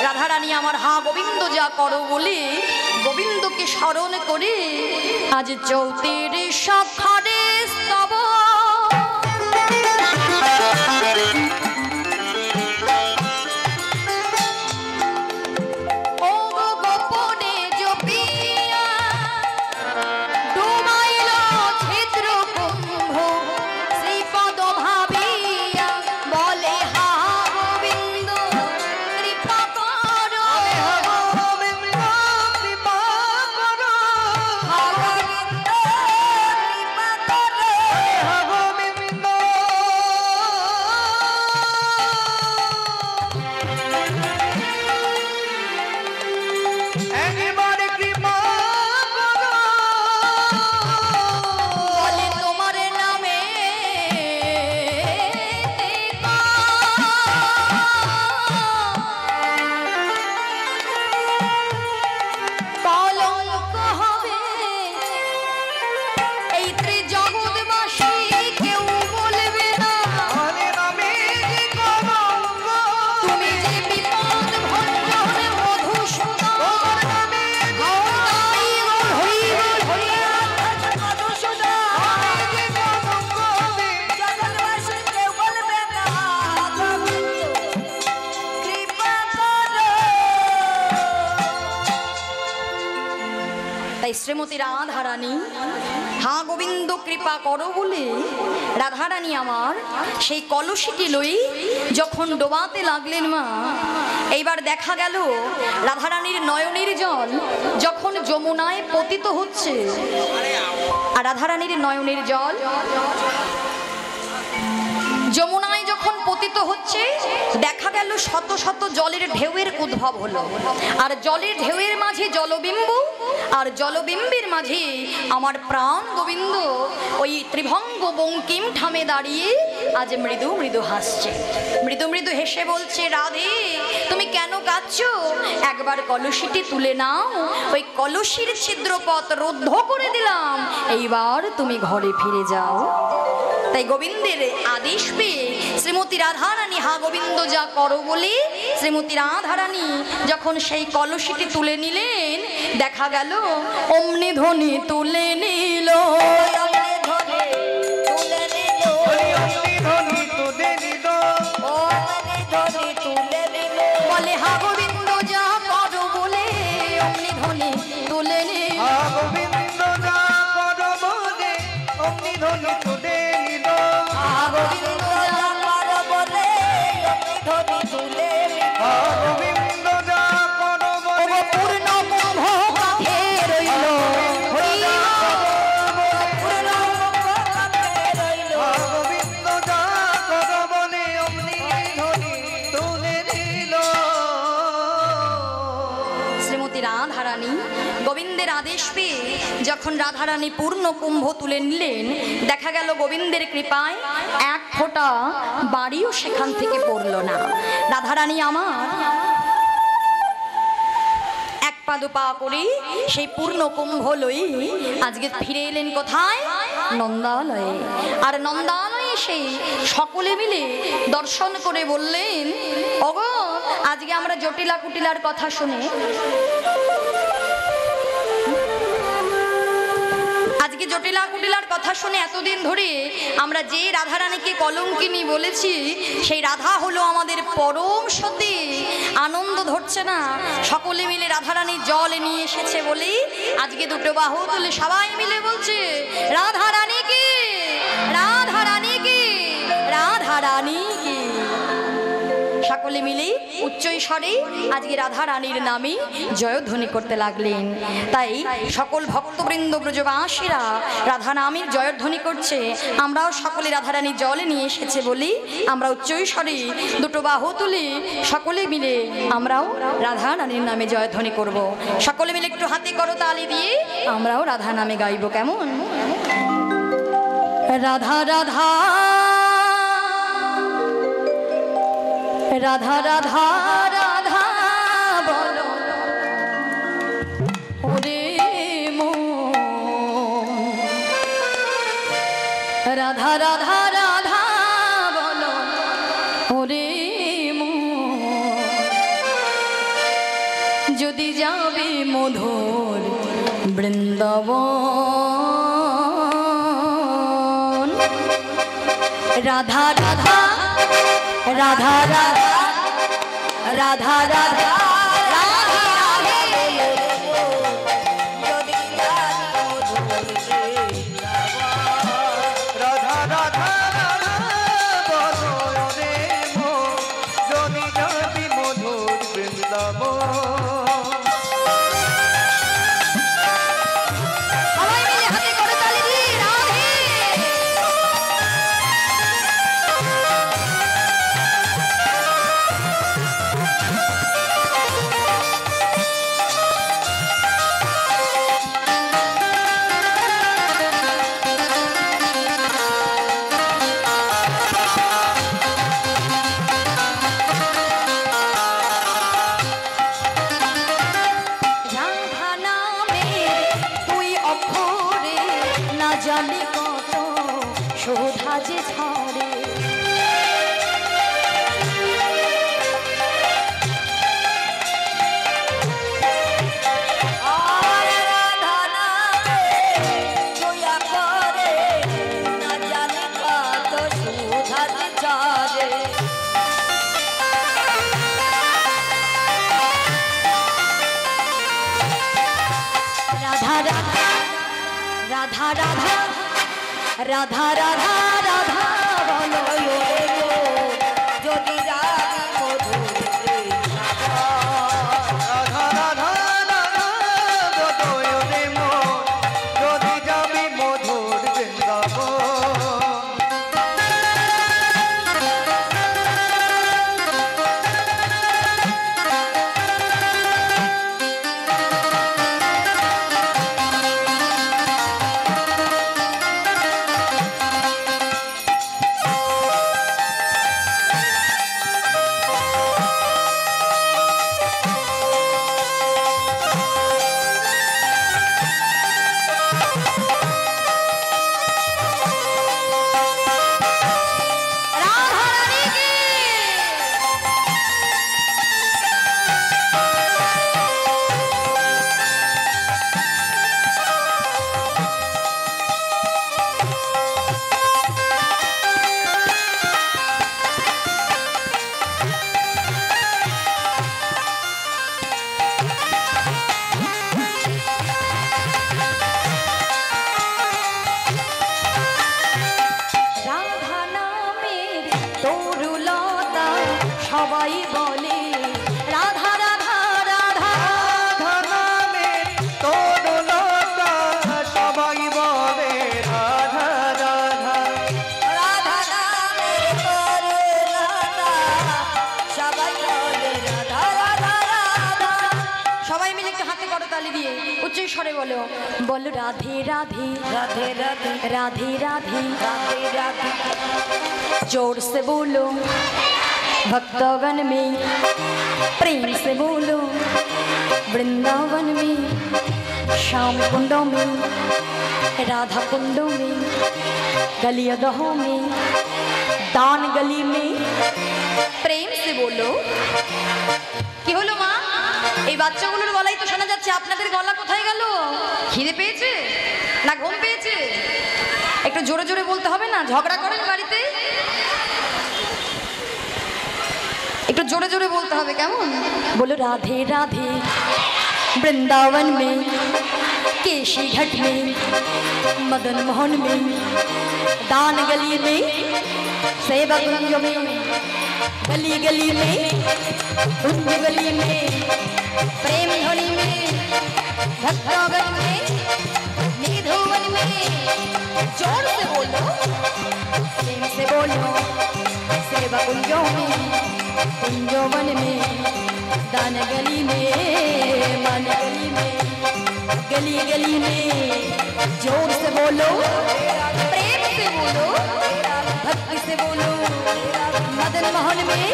রাধারানী আমার হা গোবিন্দ যা করো বলে গোবিন্দকে স্মরণ করে আজ 34 শাখারে স্তব শ্রীমতী রাধারানী হা গোবিন্দ কৃপা করো বলে রাধারানী আমার সেই কলসিটি লই যখন ডোবাতে লাগলেন মা, এইবার দেখা গেল রাধারানীর নয়নের জল যখন যমুনায় পতিত হচ্ছে, আর রাধারানীর নয়নের জল যমুনায় যখন পতিত হচ্ছে, দেখা গেল শত শত জলের ঢেউয়ের উদ্ভব হলো। আর জলের ঢেউয়ের মাঝে জলবিম্ব, আর জলবিম্বের মাঝে আমার প্রাণ গোবিন্দ ওই ত্রিভঙ্গ বঙ্কিম ঠামে দাঁড়িয়ে আজ মৃদু মৃদু হাসছে। মৃদু মৃদু হেসে বলছে, রাধে তুমি কেন কাঁদছো? একবার কলসিটি তুলে নাও, ওই কলসির ছিদ্রপথ রুদ্ধ করে দিলাম, এইবার তুমি ঘরে ফিরে যাও। তাই গোবিন্দের আদেশ পেয়ে শ্রীমতী রাধারানী হা গোবিন্দ যা করো বলে শ্রীমতী রাধারানী যখন সেই কলসিটি তুলে নিলেন, দেখা গেল অমনি ধ্বনি তুলে নিল, বলে হা গোবিন্দ যা করো বলে অমনি ধ্বনি তুলে নিল, গোবিন্দ যা করো বলে অমনি ধ্বনি তুলে নিল, গোবিন্দ যা করো বলে অমনি ধ্বনি তুলে নিল, গোবিন্দ যা করো বলে পূর্ণ কুম্ভ কাঁধে রইল, গোবিন্দ যা করো বলে অমনি ধ্বনি তুলে নিল। শ্রীমতী রাধারানী গোবিন্দের আদেশ পেয়ে যখন রাধারানী পূর্ণ কুম্ভ তুলে নিলেন, দেখা গেল গোবিন্দের কৃপায় এক ফোঁটা বাড়িও সেখান থেকে পড়ল না। রাধারানী আমার এক পা দুপা করে সেই পূর্ণ কুম্ভ লই আজকে ফিরে এলেন কোথায়? নন্দালয়ে। আর নন্দালয়ে সেই সকলে মিলে দর্শন করে বললেন, ওগো আজকে আমরা জটিলা কুটিলার কথা শুনে আজকে জটিলা কুটিলার কথা শুনে এতদিন ধরে আমরা যে রাধারানীকে কলঙ্কিনী বলেছি, সেই রাধা হলো আমাদের পরম সতী। আনন্দ ধরছে না, সকলে মিলে রাধারানীর জল নিয়ে এসেছে বলেই আজকে দুটো বাহু তুলে সবাই মিলে বলছে, রাধারানী কি, রাধারানী কি, রাধারানী কি। সকলে মিলে উচ্চ স্বরে আজকে রাধারানীর নামে জয়ধ্বনি করতে লাগলেন। তাই সকল ভক্তবৃন্দ ব্রজবাসীরা রাধা নামের জয়ধ্বনি করছে। আমরাও সকলে রাধারানীর জল নিয়ে এসেছে বলি আমরা উচ্চ স্বরে দুটো বাহু তুলে সকলে মিলে আমরাও রাধারানীর নামে জয়ধ্বনি করব। সকলে মিলে একটু হাতে করো তালি দিয়ে আমরাও রাধা নামে গাইব, কেমন? রাধা রাধা রাধা রাধা রাধা বলো ওরে মন রাধা রাধা রাধা বলো ওরে মন যদি যাবে মধুর বৃন্দাবন রাধা রাধা রাধা রাধা রাধা রাধা রাধা রাধা রাধা বলো রে মন যদি যাবি মধুর বৃন্দাবন সবাই মিলে হাতে করে তালি দিই রাধে রাধা নামে তুই অক্ষরে না জানি কত শোধা যে ছড়ে আর রাধা নামে দয়া করে না জানি কত সুধাতে চলে রাধা রাধা রাধা রাধা রাধা রাধা রাধা বলো যদি যাবি মধুর রাধা রাধা রাধা বলো রে মন যদি যাবি মধুর বৃন্দাবন রাধা রানী কি রাধা নামের তরুলতা সবাই বলে রাধা রাধা রাধা রাধা নামে তোর লতা সবাই বলে রাধা রাধা রাধা নামে তোরে রাধা সবাই বলে রাধা রাধা রাধা সবাই মিলে একটু হাতে করো তালি দিয়ে উচ্চ স্বরে বলো বলো রাধে রাধে রাধে রাধে राधे राधे রাধে রাধে जोर से बोलो भक्तगण में प्रेम से बोलो वृंदावन में श्याम कुंडों में राधा कुंडों में गलियागहों में दान गली में प्रेम से बोलो কি হলো মা এই বাচ্চাগুলোর গলাই তো শোনা যাচ্ছে আপনাদের গলা কোথায় গেল খিদে পেয়েছে না ঘুম পেয়েছে একটু জোরে জোরে বলতে হবে না ঝগড়া করেন বাড়িতে একটু জোরে জোরে বলতে হবে কেমন बोलो राधे राधे वृंदावन में केशी घाट में मदन मोहन में दान गली में सेवा कुंज में गली गली में कुंज गली में प्रेम ध्वनि में भक्तगण में निधुवन में जोर से बोलो प्रेम से बोलो सेवा कुंजों में कुंजों वन में दान गली में मन गली में गली गली में जोर से बोलो प्रेम से बोलो, भक्ति से बोलो। मदन मोहन में,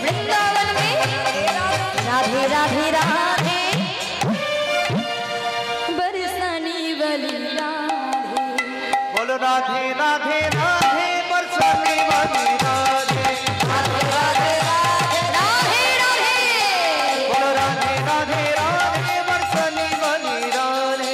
वृंदावन में, राधे राधे राधे, बरसाने वाली राधे। बोलो राधे राधे राधे बरसाने वाली राधे। राधे राधे राधे, बोलो राधे राधे राधे बरसाने वाली राधे।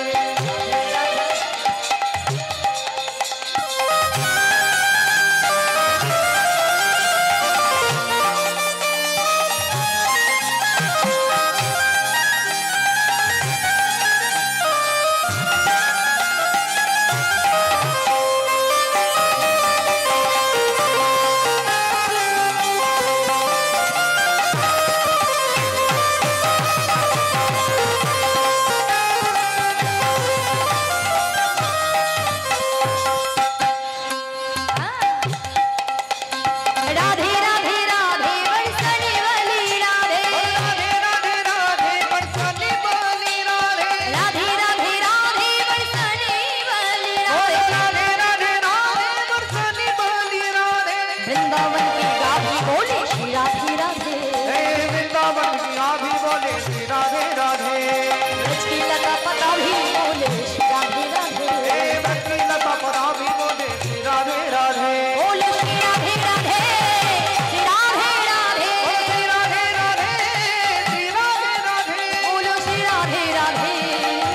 राधे राधे राधे, बरसाने वाली राधे। राधे राधे राधे बरसाने वाली राधे। राधे राधे राधे, बरसाने वाली बोलो राधे। राधे राधे राधे बरसाने वाली राधे। वृंदावन की गाभी बोले श्री राधे राधे। हे वृंदावन की आभी बोले श्री राधे राधे। ब्रज की लता पता भी बोले श्री राधे राधे। हे भक्ति लता पदा भी बोले श्री राधे राधे। बोले श्री राधे राधे, श्री राधे राधे। श्री राधे राधे श्री राधे राधे। बोलो श्री राधे राधे,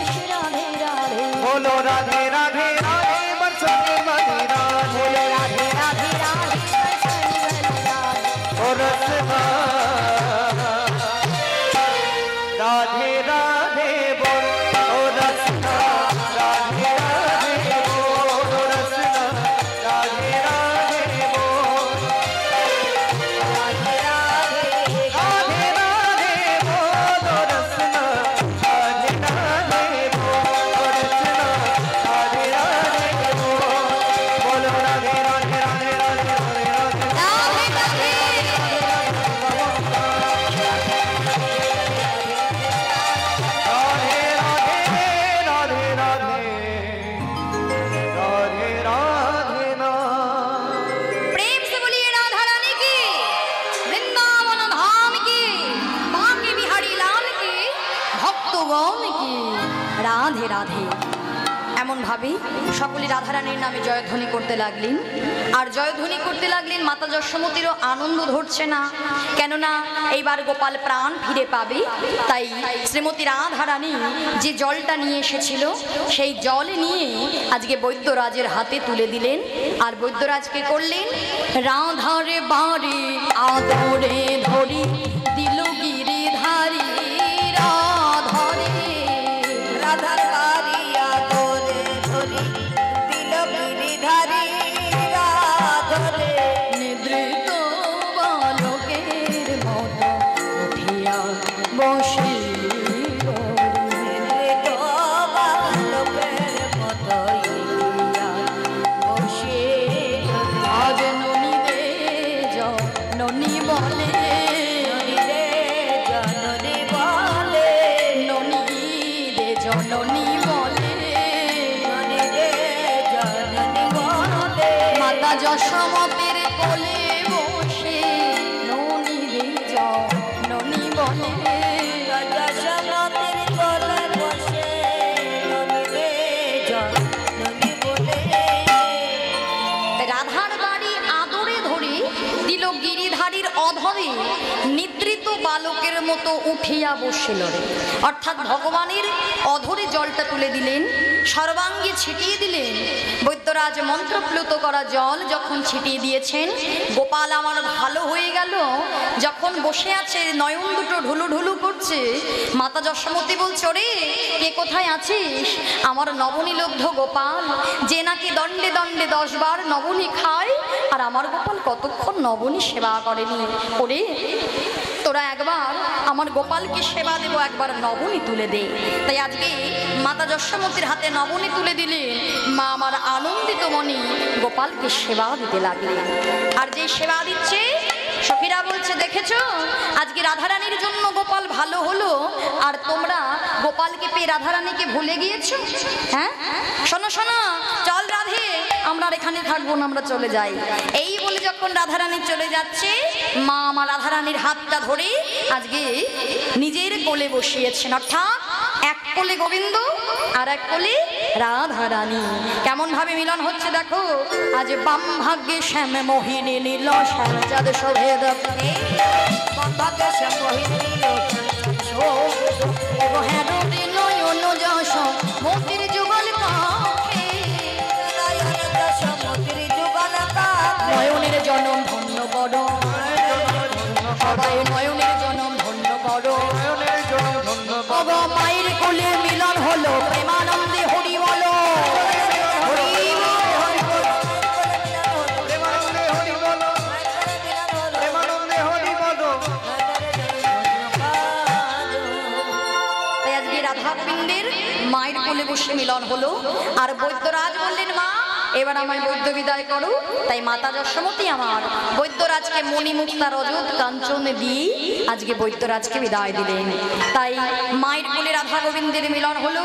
श्री राधे राधे। बोलो राधे राधे राधे बरसाने वाली राधे। बोलो राधे राधे राधे, बरसाने वाली राधे। ओ रसना राधे राधे बोल। ओ रसना राधे राधे बोल। ओ रसना राधे राधे बोल। राधे राधे, राधे राधे बोल। ओ रसना राधे राधे बोल। ओ रसना राधे राधे बोल। बोलो राधे राधे राधे राधे राधे राधे। राधे राधे। राधे राधे राधे राधे राधे ना। प्रेम से बोलिए राधा रानी की, वृंदावन धाम की, बांके बिहारी लाल की, भक्तगण की राधे राधे। এমন ভাবে সকলে রাধারানীর নামে জয়ধ্বনি করতে লাগলেন। আর জয়ধ্বনি করতে লাগলেন, মাতা যশোমতীরও আনন্দ ধরছে না, কেননা এইবার গোপাল প্রাণ ফিরে পাবে। তাই শ্রীমতী রাধারানী যে জলটা নিয়ে এসেছিল সেই জল নিয়ে আজকে বৈদ্যরাজের হাতে তুলে দিলেন। আর বৈদ্যরাজকে করলেন, রাধারে বাড়ি আদরে ধরি দিল গিরিধারী রাধারে। রাধার বাড়ি আদরে ধরি দিল গিরিধারী রাধরে। নিদ্রিত বালকের মতো উঠিয়া বসিল। নিদ্রিত বালকের মতো ইয়া বসে আজ ননী দে জননী বলে, রে জননী বলে। ননী দে জননী বলে। জননী রে জননী বলে। মাতা যশোমতীর কোলে বসে ননী দে জননী বলে। যশোমতীর কোলে বসে ননী রে জননী বলে। রাধার বাড়ি আদরে ধরে দিল গিরিধারীর অধরে নিদ্রিত বালকের মতো উঠিয়া বসিল রে। অর্থাৎ ভগবানের অধরে জলটা তুলে দিলেন, সর্বাঙ্গে ছিটিয়ে দিলেন। বৈদ্যরাজ মন্ত্রপ্লুত করা জল যখন ছিটিয়ে দিয়েছেন, গোপাল আমার ভালো হয়ে গেল। যখন বসে আছে, নয়ন দুটো ঢুলু ঢুলু করছে, মাতা যশোমতী বলছে, ওরে কে কোথায় আছিস? আমার নবনীলব্ধ গোপাল, যে নাকি দণ্ডে দণ্ডে 10 বার নবনী খায়, আর আমার গোপাল কতক্ষণ নবনী সেবা করেনি। ওরে তোরা একবার আমার গোপালকে সেবা দেবো, একবার নবনী তুলে দে। তাই আজকে মাতা যশোমতীর হাতে নবনী তুলে দিলেন। মা আমার আনন্দিত মনে গোপালকে সেবা দিতে লাগলেন। আর যে সেবা দিচ্ছে, সখীরা বলছে, দেখেছো আজকে রাধারানীর জন্য গোপাল ভালো হলো, আর তোমরা গোপালকে পেয়ে রাধারানীকে ভুলে গিয়েছো। হ্যাঁ শোনো শোনো, চল রাধে আমরা আর এখানে থাকবো না, আমরা চলে যাই। এই বলে যখন রাধারানী চলে যাচ্ছে, মা আমার রাধারানীর হাতটা ধরে আজকে নিজের কোলে বসিয়েছেন, অর্থাৎ এক কোলে গোবিন্দ আর এক কোলে রাধারানী। কেমন ভাবে মিলন হচ্ছে দেখো। আজ বাম ভাগ্যে শ্যাম মোহিনী নীল শ্যাম চাঁদ শোভে দক্ষে, বাম ভাগ্যে শ্যাম মোহিনী নীল হেরোদে নয়ন যশ মোতির যুগল কাঁখে, নয়নের জনম ধন্য করো, সবাই নয়নের জনম ধন্য করো। বাবা মায়ের কোলে মিলন হলো, প্রেমানন্দে হরি বলো, হরি বল। তাই আজকে রাধা গোবিন্দের মায়ের কোলে বসে মিলন হলো। আর বৈদ্যরাজ বললেন, মা এবার আমায় বৈদ্য বিদায় করো। তাই মাতা যশোমতী আমার বৈদ্যরাজকে মণিমুক্তা রজত কাঞ্চন দিয়ে আজকে বৈদ্যরাজকে বিদায় দিলেন। তাই মায়ের কোলে রাধা গোবিন্দের মিলন হলো।